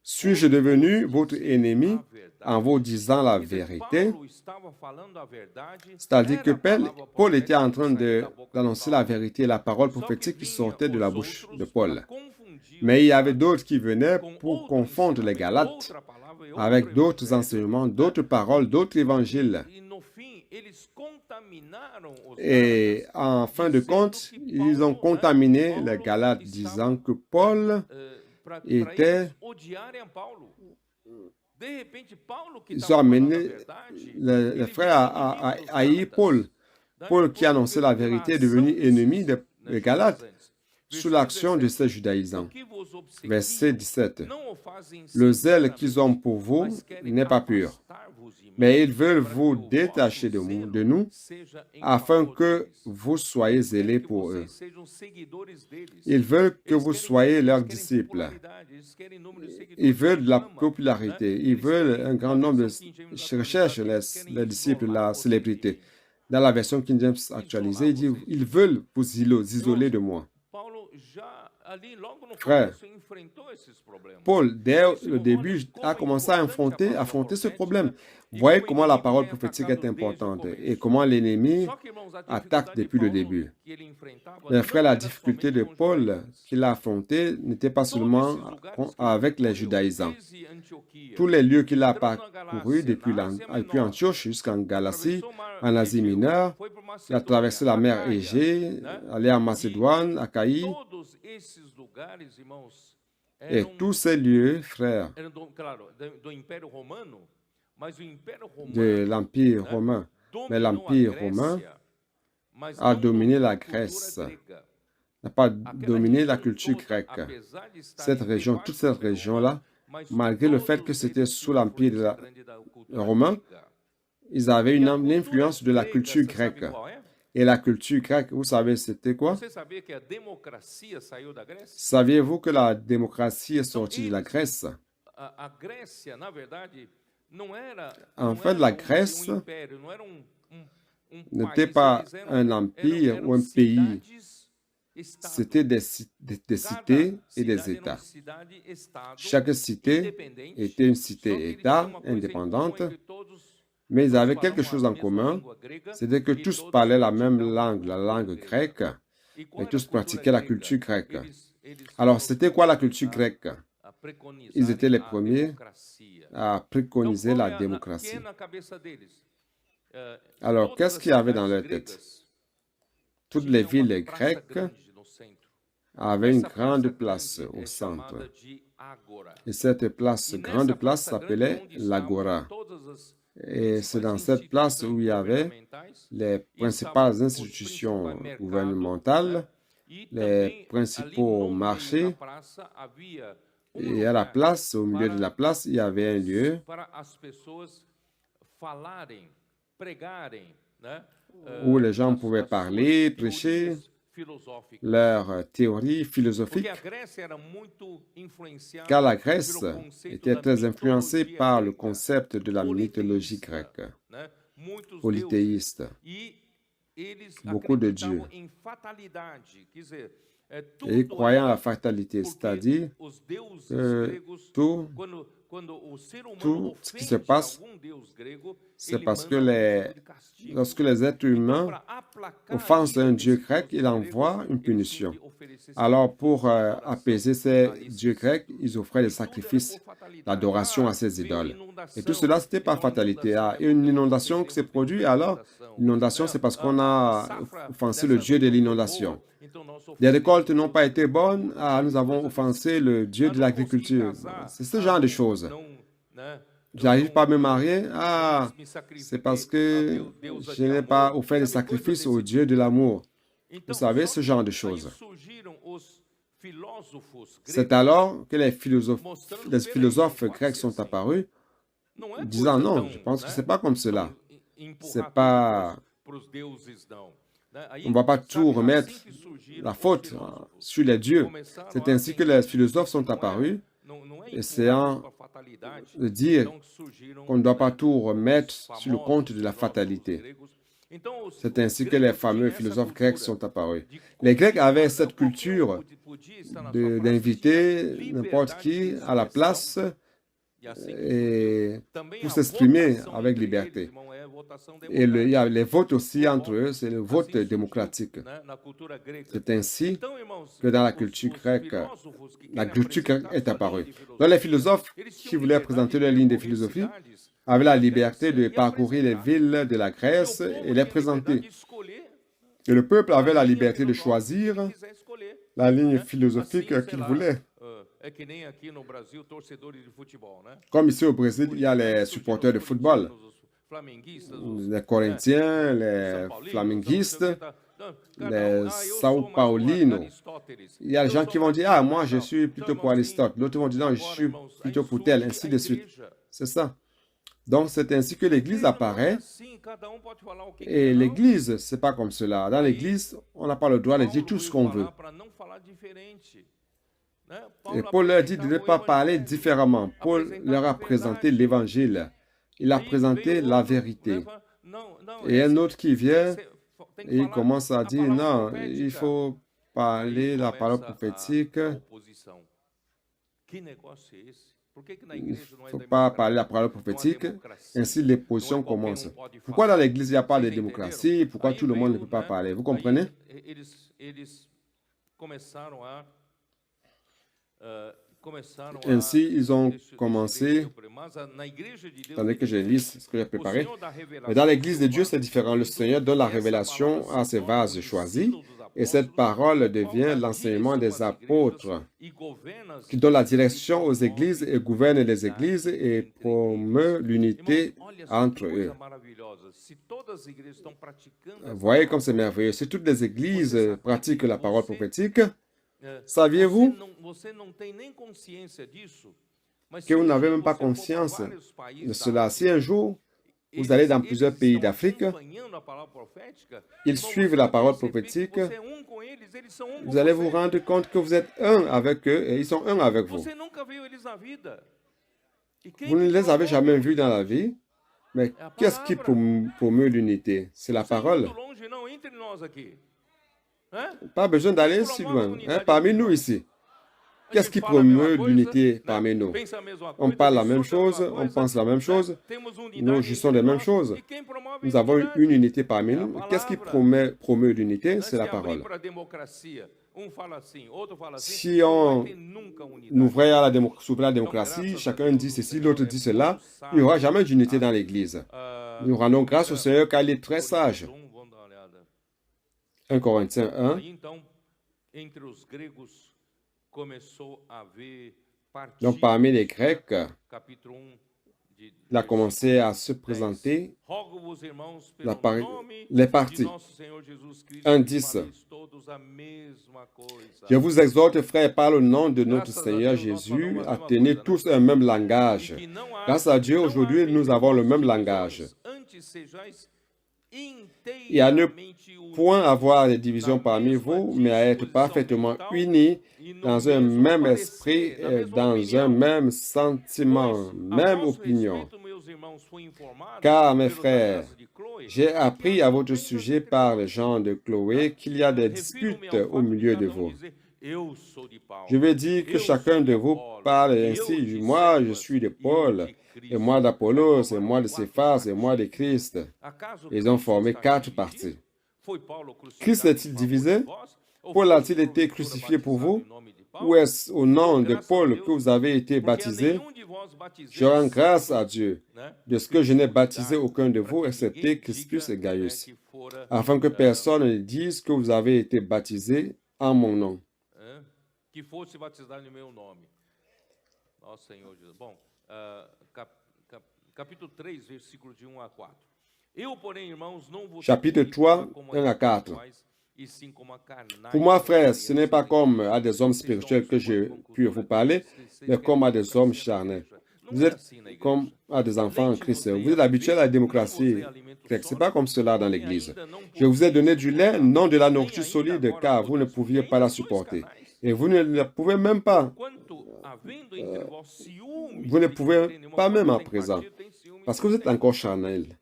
suis-je devenu votre ennemi en vous disant la vérité? C'est-à-dire que Paul était en train d'annoncer la vérité, la parole prophétique qui sortait de la bouche de Paul. Mais il y avait d'autres qui venaient pour confondre les Galates avec d'autres enseignements, d'autres paroles, d'autres évangiles. Et en fin de compte, ils ont contaminé les Galates, disant que Paul était... Ils ont amené les frères à haïr Paul. Paul, qui annonçait la vérité, est devenu ennemi des Galates sous l'action de ces judaïsants. Verset 17. Le zèle qu'ils ont pour vous n'est pas pur, mais ils veulent vous détacher de nous, afin que vous soyez zélés pour eux. Ils veulent que vous soyez leurs disciples. Ils veulent de la popularité. Ils veulent un grand nombre de... Ils recherchent les disciples, la célébrité. Dans la version King James actualisée, il dit, ils veulent vous isoler de moi. Frère, Paul, dès le début, a commencé à affronter ce problème. Voyez comment la parole prophétique est importante et comment l'ennemi attaque depuis le début. Mais frère, la difficulté de Paul qu'il a affrontée n'était pas seulement avec les judaïsants. Tous les lieux qu'il a parcourus depuis Antioche jusqu'en Galatie, en Asie mineure, il a traversé la mer Égée, allé en Macédoine, à Caïe. Et tous ces lieux, frères, de l'Empire romain. Mais l'Empire romain a dominé la Grèce, n'a pas dominé la culture grecque. Cette région, toute cette région-là, malgré le fait que c'était sous l'Empire romain, ils avaient une influence de la culture grecque. Et la culture grecque, vous savez, c'était quoi? Saviez-vous que la démocratie est sortie de la Grèce? En fait, la Grèce n'était pas un empire ou un pays. C'était des cités et des États. Chaque cité était une cité-État indépendante, mais ils avaient quelque chose en commun, c'était que tous parlaient la même langue, la langue grecque, et tous pratiquaient la culture grecque. Alors, c'était quoi la culture grecque? Ils étaient les premiers à préconiser la démocratie. Alors, qu'est-ce qu'il y avait dans leur tête? Toutes les villes grecques avaient une grande place au centre. Et cette grande place s'appelait l'Agora. Et c'est dans cette place où il y avait les principales institutions gouvernementales, les principaux marchés. Et à la place, au milieu de la place, il y avait un lieu où les gens pouvaient parler, prêcher leurs théories philosophiques, car la Grèce était très influencée par le concept de la mythologie grecque, polythéiste, beaucoup de dieux. Et ils croyaient en la fatalité, c'est-à-dire que tout ce qui se passe, c'est parce que lorsque les êtres humains offensent un dieu grec, il envoie une punition. Alors, pour apaiser ces dieux grecs, ils offraient des sacrifices d'adoration à ces idoles. Et tout cela, c'était par fatalité. Ah, une inondation qui s'est produite, alors, l'inondation, c'est parce qu'on a offensé le dieu de l'inondation. Les récoltes n'ont pas été bonnes, ah, nous avons offensé le dieu de l'agriculture. C'est ce genre de choses. Je n'arrive pas à me marier, ah, c'est parce que je n'ai pas offert de sacrifice au dieu de l'amour. Vous savez, ce genre de choses. C'est alors que les philosophes grecs sont apparus, disant non, je pense que ce n'est pas comme cela. C'est pas... On ne va pas tout remettre la faute sur les dieux. C'est ainsi que les philosophes sont apparus, essayant de dire qu'on ne doit pas tout remettre sur le compte de la fatalité. C'est ainsi que les fameux philosophes grecs sont apparus. Les Grecs avaient cette culture d'inviter n'importe qui à la place et pour s'exprimer avec liberté. Et il y a les votes aussi entre eux, c'est le vote démocratique. C'est ainsi que dans la culture grecque est apparue. Donc les philosophes qui voulaient présenter leur ligne de philosophie avaient la liberté de parcourir les villes de la Grèce et les présenter. Et le peuple avait la liberté de choisir la ligne philosophique qu'il voulait. Comme ici au Brésil, il y a les supporters de football, les Corinthiens, les Flamenguistes, les Sao Paulinos. Il y a des gens qui vont dire, ah, moi je suis plutôt pour Aristote. D'autres vont dire, non, je suis plutôt pour tel, ainsi de suite. C'est ça. Donc c'est ainsi que l'Église apparaît. Et l'Église, c'est pas comme cela. Dans l'Église, on n'a pas le droit de dire tout ce qu'on veut. Et Paul leur dit de ne pas parler différemment. Paul leur a présenté l'Évangile. Il a présenté la vérité. Et un autre qui vient et il commence à dire, non, il faut parler la parole prophétique. Il ne faut pas parler la parole prophétique. Ainsi, les positions commencent. Pourquoi dans l'Église, il n'y a pas de démocratie? Pourquoi tout le monde ne peut pas parler? Vous comprenez? Ainsi, ils ont commencé, attendez que je lise ce que j'ai préparé. Mais dans l'Église de Dieu, c'est différent. Le Seigneur donne la révélation à ses vases choisis, et cette parole devient l'enseignement des apôtres, qui donne la direction aux églises et gouverne les églises et promeut l'unité entre eux. Vous voyez comme c'est merveilleux. Si toutes les églises pratiquent la parole prophétique, saviez-vous que vous n'avez même pas conscience de cela? Si un jour, vous allez dans plusieurs pays d'Afrique, ils suivent la parole prophétique, vous allez vous rendre compte que vous êtes un avec eux et ils sont un avec vous. Vous ne les avez jamais vus dans la vie, mais qu'est-ce qui promeut l'unité? C'est la parole. Pas besoin d'aller si loin, parmi nous ici. Qu'est-ce qui promeut l'unité parmi nous? On parle la même chose, on pense la même chose, nous agissons les mêmes choses. Nous avons une unité parmi nous. Qu'est-ce qui promeut l'unité? C'est la parole. Si on ouvrait s'ouvrait la démocratie, chacun dit ceci, l'autre dit cela, il n'y aura jamais d'unité dans l'Église. Nous rendons grâce au Seigneur car il est très sage. 1 Corinthiens 1. Donc, parmi les Grecs, il a commencé à se présenter les parties. 1:10. Je vous exhorte, frères, par le nom de notre Seigneur Jésus, à tenir tous un même langage. Grâce à Dieu, aujourd'hui, nous avons le même langage. Et à ne point avoir de divisions parmi vous, mais à être parfaitement unis dans un même esprit, dans un même sentiment, même opinion. Car, mes frères, j'ai appris à votre sujet par les gens de Chloé qu'il y a des disputes au milieu de vous. Je vais dire que chacun de vous parle ainsi. Moi, je suis de Paul, et moi d'Apollos, et moi de Céphas, et moi de Christ. Ils ont formé 4 parties. Christ est-il divisé? Paul a-t-il été crucifié pour vous? Ou est-ce au nom de Paul que vous avez été baptisés? Je rends grâce à Dieu de ce que je n'ai baptisé aucun de vous, excepté Crispus et Gaius, afin que personne ne dise que vous avez été baptisés en mon nom. Chapitre 3, 1 à 4. Pour moi, frères, ce n'est pas comme à des hommes spirituels que je puis vous parler, mais comme à des hommes charnels. Vous êtes comme à des enfants en Christ. Vous êtes habitués à la démocratie. Ce n'est pas comme cela dans l'Église. Je vous ai donné du lait, non de la nourriture solide, car vous ne pouviez pas la supporter. Et vous ne la pouvez même pas. Vous ne pouvez pas même à présent, parce que vous êtes encore charnel.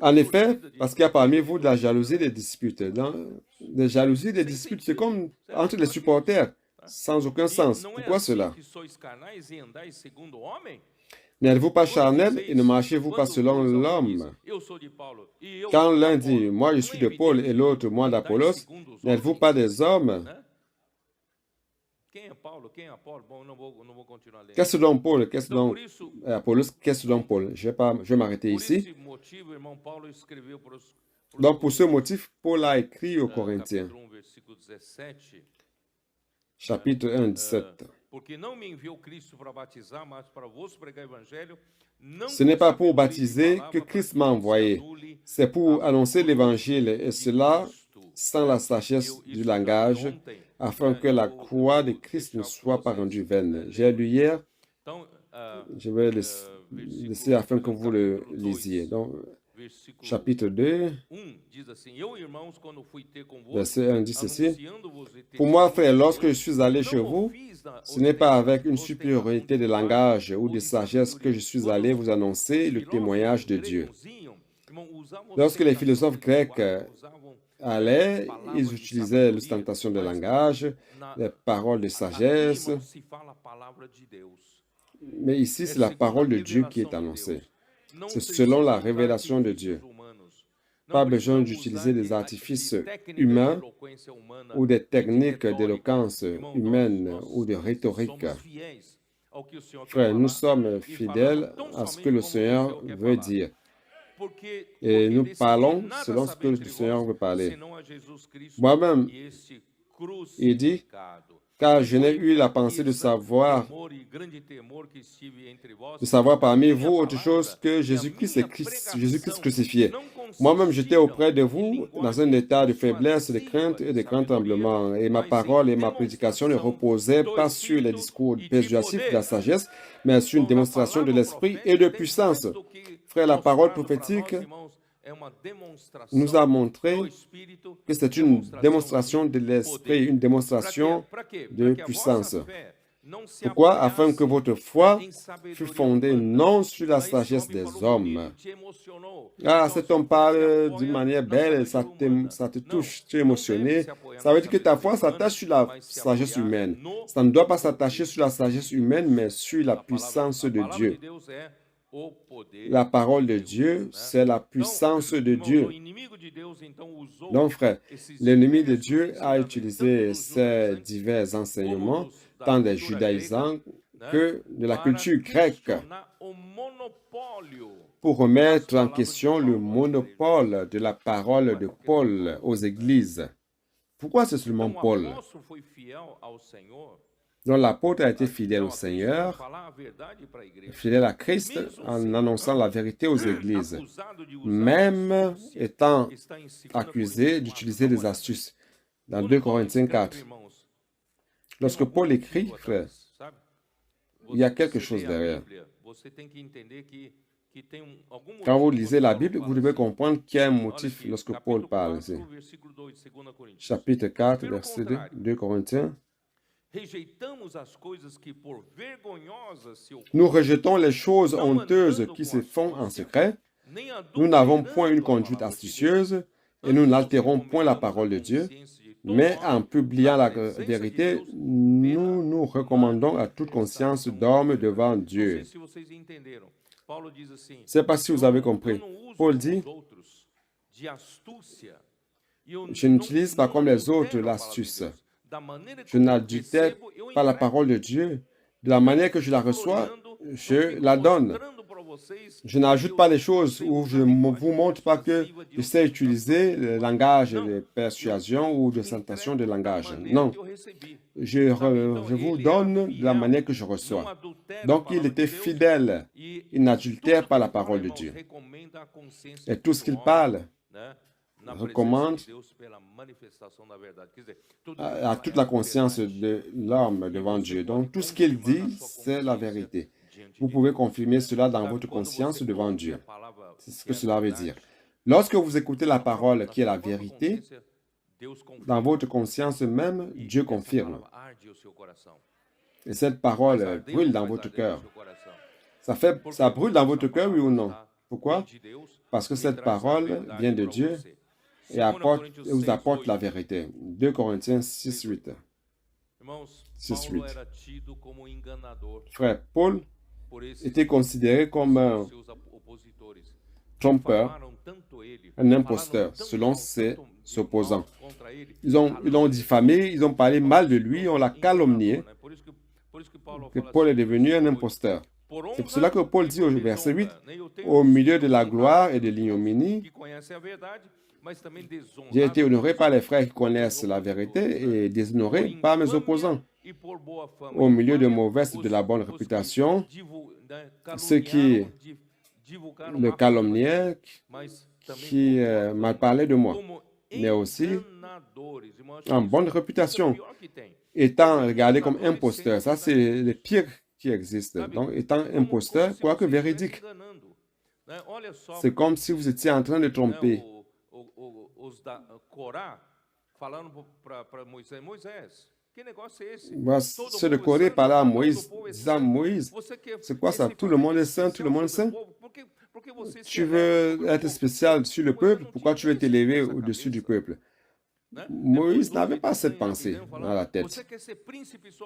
En effet, parce qu'il y a parmi vous de la jalousie et des disputes. Des jalousies et des disputes, c'est comme entre les supporters, sans aucun sens. Pourquoi cela? N'êtes-vous pas charnel et ne marchez-vous pas selon l'homme? Quand l'un dit, moi je suis de Paul, et l'autre, moi d'Apollos, n'êtes-vous pas des hommes? Qu'est-ce donc Paul? Qu'est-ce donc Apollos? Qu'est-ce donc Paul? Je vais m'arrêter ici. Donc, pour ce motif, Paul a écrit aux Corinthiens, chapitre 1, 17. Ce n'est pas pour baptiser que Christ m'a envoyé, c'est pour annoncer l'Évangile, et cela sans la sagesse du langage, afin que la croix de Christ ne soit pas rendue vaine. J'ai lu hier, je vais laisser afin que vous le lisiez. Donc, chapitre 2, verset 1 dit ceci. Pour moi, frère, lorsque je suis allé chez vous, ce n'est pas avec une supériorité de langage ou de sagesse que je suis allé vous annoncer le témoignage de Dieu. Lorsque les philosophes grecs allaient, ils utilisaient l'ostentation de langage, les paroles de sagesse. Mais ici, c'est la parole de Dieu qui est annoncée. C'est selon la révélation de Dieu. Pas besoin d'utiliser des artifices humains ou des techniques d'éloquence humaine ou de rhétorique. Frère, nous sommes fidèles à ce que le Seigneur veut dire. Et nous parlons selon ce que le Seigneur veut parler. Moi-même, il dit, car je n'ai eu la pensée de savoir parmi vous autre chose que Jésus-Christ crucifié. Moi-même, j'étais auprès de vous dans un état de faiblesse, de crainte et de grand tremblement. Et ma parole et ma prédication ne reposaient pas sur les discours persuasifs de la sagesse, mais sur une démonstration de l'esprit et de puissance. Frère, la parole prophétique nous a montré que c'est une démonstration de l'esprit, une démonstration de puissance. Pourquoi? Afin que votre foi fût fondée non sur la sagesse des hommes. Ah, cet homme parle d'une manière belle, ça te touche, tu es émotionné. Ça veut dire que ta foi s'attache sur la sagesse humaine. Ça ne doit pas s'attacher sur la sagesse humaine, mais sur la puissance de Dieu. La parole de Dieu, c'est la puissance de Dieu. Donc, frère, l'ennemi de Dieu a utilisé ces divers enseignements, tant des judaïsants que de la culture grecque, pour remettre en question le monopole de la parole de Paul aux églises. Pourquoi c'est seulement Paul? Donc l'apôtre a été fidèle au Seigneur, fidèle à Christ en annonçant la vérité aux églises, même étant accusé d'utiliser des astuces. Dans 2 Corinthiens 4, lorsque Paul écrit, frère, il y a quelque chose derrière. Quand vous lisez la Bible, vous devez comprendre qu'il y a un motif lorsque Paul parle ici. Chapitre 4, verset 2, 2 Corinthiens. Nous rejetons les choses honteuses qui se font en secret. Nous n'avons point une conduite astucieuse et nous n'altérons point la parole de Dieu. Mais en publiant la vérité, nous nous recommandons à toute conscience d'homme devant Dieu. Je ne sais pas si vous avez compris. Paul dit, je n'utilise pas comme les autres l'astuce. Je n'adultère pas la parole de Dieu. De la manière que je la reçois, je la donne. Je n'ajoute pas les choses ou je ne vous montre pas que je sais utiliser le langage de persuasion ou de sentation de langage. Non. Je vous donne de la manière que je reçois. Donc, il était fidèle. Il n'adultère pas la parole de Dieu. Et tout ce qu'il parle recommande à toute la conscience de l'homme devant Dieu. Donc, tout ce qu'il dit, c'est la vérité. Vous pouvez confirmer cela dans votre conscience devant Dieu. C'est ce que cela veut dire. Lorsque vous écoutez la parole qui est la vérité, dans votre conscience même, Dieu confirme. Et cette parole brûle dans votre cœur. Ça brûle dans votre cœur, oui ou non? Pourquoi? Parce que cette parole vient de Dieu et vous apporte la vérité. 2 Corinthiens 6, 8. 6, 8. Frère, Paul était considéré comme un trompeur, un imposteur, selon ses opposants. Ils l'ont diffamé, ils ont parlé mal de lui, on l'a calomnié, que Paul est devenu un imposteur. C'est pour cela que Paul dit au verset 8, « Au milieu de la gloire et de l'ignominie, j'ai été honoré par les frères qui connaissent la vérité et déshonoré par mes opposants. Au milieu de mauvaise et de la bonne réputation, ceux qui le calomniaient, qui mal parlaient de moi, mais aussi en bonne réputation, étant regardé comme imposteur. Ça, c'est le pire qui existe. Donc, étant imposteur, quoique véridique. C'est comme si vous étiez en train de tromper. Ceux de Corée parlaient à Moïse, disant, Moïse, c'est quoi ça? Tout le monde est saint, tout le monde est saint. Tu veux être spécial sur le peuple, pourquoi tu veux t'élever au-dessus du peuple? Moïse n'avait pas cette pensée dans la tête.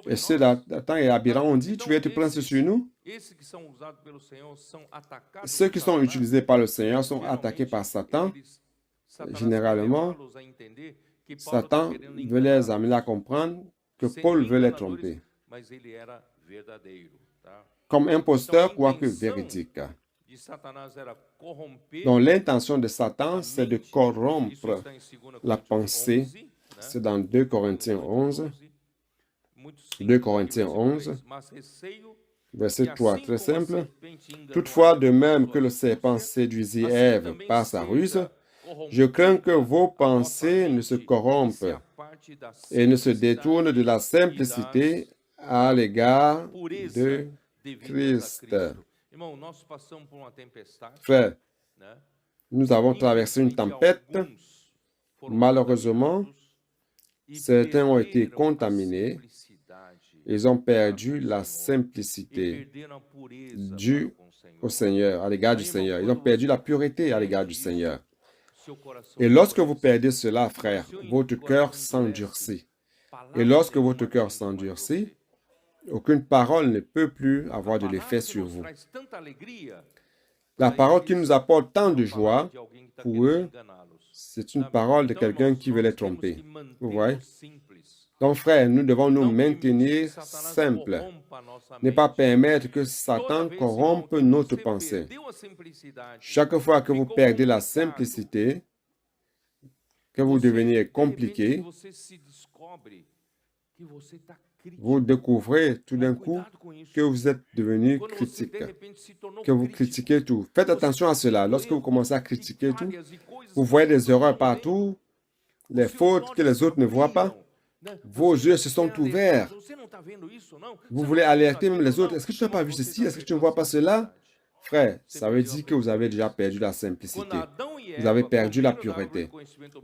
Et ceux d'Athan et Abiram ont dit, tu veux être prince sur nous? Ceux qui sont utilisés par le Seigneur sont attaqués par Satan. Généralement, Satan veut les amener à comprendre que Paul veut les tromper. Comme imposteur, quoique véridique. Donc l'intention de Satan, c'est de corrompre la pensée. C'est dans 2 Corinthiens 11. 2 Corinthiens 11, verset 3, très simple. Toutefois, de même que le serpent séduisit Ève par sa ruse, je crains que vos pensées ne se corrompent et ne se détournent de la simplicité à l'égard de Christ. Frère, nous avons traversé une tempête. Malheureusement, certains ont été contaminés. Ils ont perdu la simplicité due au Seigneur, à l'égard du Seigneur. Ils ont perdu la pureté à l'égard du Seigneur. Et lorsque vous perdez cela, frère, votre cœur s'endurcit. Et lorsque votre cœur s'endurcit, aucune parole ne peut plus avoir de l'effet sur vous. La parole qui nous apporte tant de joie, pour eux, c'est une parole de quelqu'un qui veut les tromper. Vous voyez? Donc, frère, nous devons nous maintenir simples. Ne pas permettre que Satan corrompe notre pensée. Chaque fois que vous perdez la simplicité, que vous devenez compliqué, vous découvrez tout d'un coup que vous êtes devenu critique, que vous critiquez tout. Faites attention à cela. Lorsque vous commencez à critiquer tout, vous voyez des erreurs partout, les fautes que les autres ne voient pas. Vos yeux se sont ouverts. Vous voulez alerter même les autres. Est-ce que tu n'as pas vu ceci? Est-ce que tu ne vois pas cela? Frère, ça veut dire que vous avez déjà perdu la simplicité. Vous avez perdu la pureté.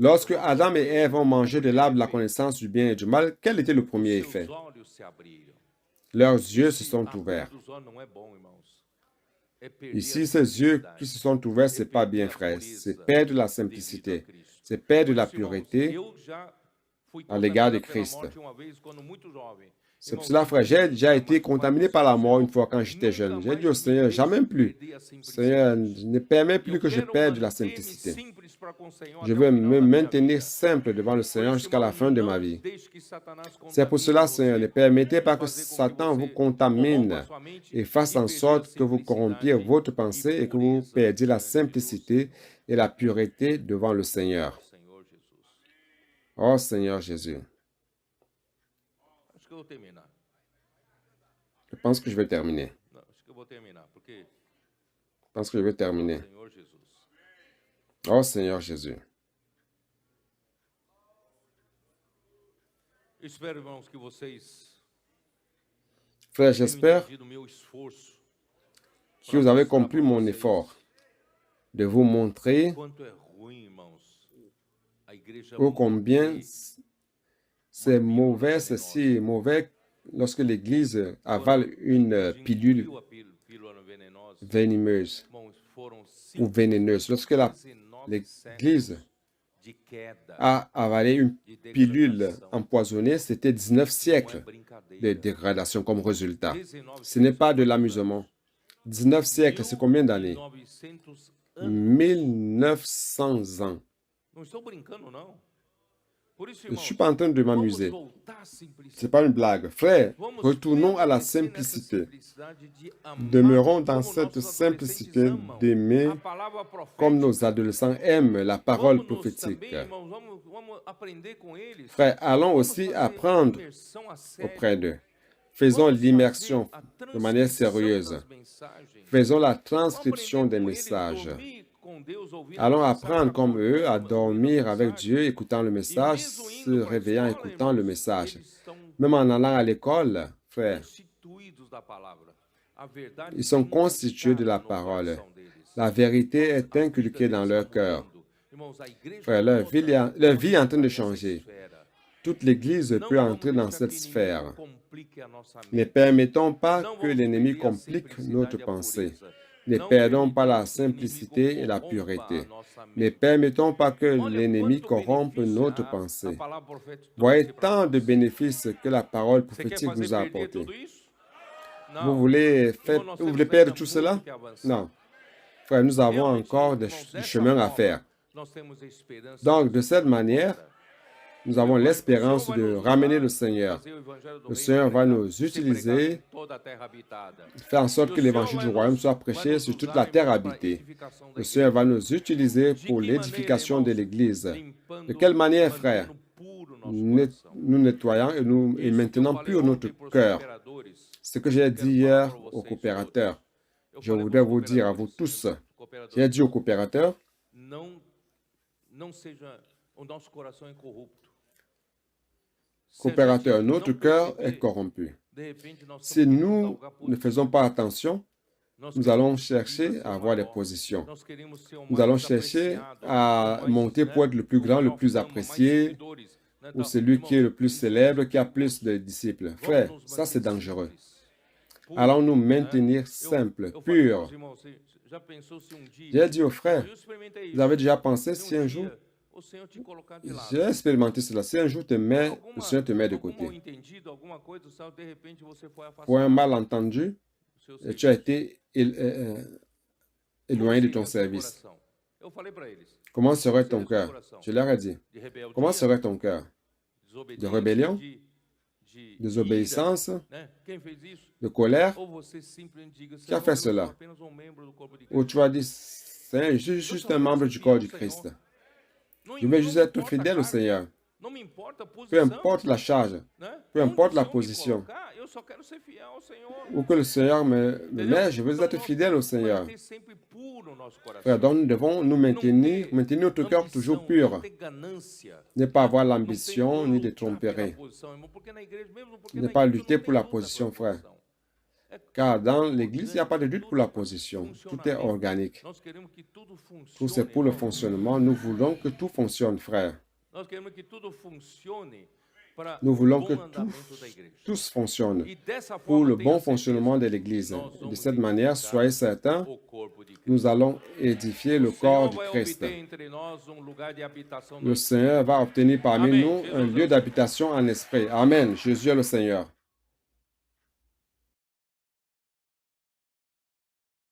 Lorsque Adam et Ève ont mangé de l'arbre de la connaissance du bien et du mal, quel était le premier effet? Leurs yeux se sont ouverts. Ici, ces yeux qui se sont ouverts, ce n'est pas bien, frère. C'est perdre la simplicité. C'est perdre la pureté à l'égard de Christ. C'est pour cela, frère, j'ai déjà été contaminé par la mort une fois quand j'étais jeune. J'ai dit au Seigneur, jamais plus. Seigneur, ne permets plus que je perde la simplicité. Je veux me maintenir simple devant le Seigneur jusqu'à la fin de ma vie. C'est pour cela, Seigneur, ne permettez pas que Satan vous contamine et fasse en sorte que vous corrompiez votre pensée et que vous perdiez la simplicité et la pureté devant le Seigneur. Oh Seigneur Jésus. Je pense que je vais terminer. Je pense que je vais terminer. Oh Seigneur Jésus. Frère, j'espère que vous avez compris mon effort de vous montrer ô combien c'est mauvais, c'est si mauvais lorsque l'Église avale une pilule venimeuse. ou vénéneuse. Lorsque l'Église a avalé une pilule empoisonnée, c'était 19 siècles de dégradation comme résultat. Ce n'est pas de l'amusement. 19 siècles, c'est combien d'années? 1900 ans. Je ne suis pas en train de m'amuser. Ce n'est pas une blague. Frère, retournons à la simplicité. Demeurons dans cette simplicité d'aimer comme nos adolescents aiment la parole prophétique. Frère, allons aussi apprendre auprès d'eux. Faisons l'immersion de manière sérieuse. Faisons la transcription des messages. Allons apprendre comme eux à dormir avec Dieu, écoutant le message, se réveillant, écoutant le message. Même en allant à l'école, frère, ils sont constitués de la parole. La vérité est inculquée dans leur cœur. Frère, leur vie est en train de changer. Toute l'Église peut entrer dans cette sphère. Ne permettons pas que l'ennemi complique notre pensée. Ne perdons pas la simplicité et la pureté. Ne permettons pas que l'ennemi corrompe notre pensée. Voyez tant de bénéfices que la parole prophétique vous a apportés. Vous voulez perdre tout cela? Non. Frère, nous avons encore du chemin à faire. Donc, de cette manière, nous avons l'espérance de ramener le Seigneur. Le Seigneur va nous utiliser, faire en sorte que l'évangile du royaume soit prêché sur toute la terre habitée. Le Seigneur va nous utiliser pour l'édification de l'Église. De quelle manière, frère? Nous nettoyons et maintenant pur notre cœur. Ce que j'ai dit hier aux coopérateurs, je voudrais vous dire à vous tous, j'ai dit aux coopérateurs, coopérateurs, notre cœur est corrompu. Si nous ne faisons pas attention, nous allons chercher à avoir des positions. Nous allons chercher à monter pour être le plus grand, le plus apprécié, ou celui qui est le plus célèbre, qui a plus de disciples. Frère, ça c'est dangereux. Allons nous maintenir simples, purs. J'ai dit aux frères, vous avez déjà pensé si un jour, j'ai expérimenté cela, si un jour le Seigneur te met de côté, pour un malentendu, tu as été éloigné de ton service. Comment serait ton cœur? Je leur ai dit, comment serait ton cœur? De rébellion? De désobéissance? De colère? Qui a fait cela? Ou tu as dit, Seigneur, je suis juste un membre du corps du Christ. Je vais juste être fidèle au Seigneur. Peu importe la charge, peu importe la position, où que le Seigneur me met, je veux être fidèle au Seigneur. Frère, donc nous devons nous maintenir notre cœur toujours pur. Ne pas avoir l'ambition ni de tromperie. Ne pas lutter pour la position, frère. Car dans l'Église, il n'y a pas de lutte pour la position. Tout est organique. Tout c'est pour le fonctionnement. Nous voulons que tout fonctionne, frère. Nous voulons que tous fonctionnent pour le bon fonctionnement de l'Église. De cette manière, soyez certains, nous allons édifier le corps du Christ. Le Seigneur va obtenir parmi nous un lieu d'habitation en esprit. Amen. Jésus est le Seigneur.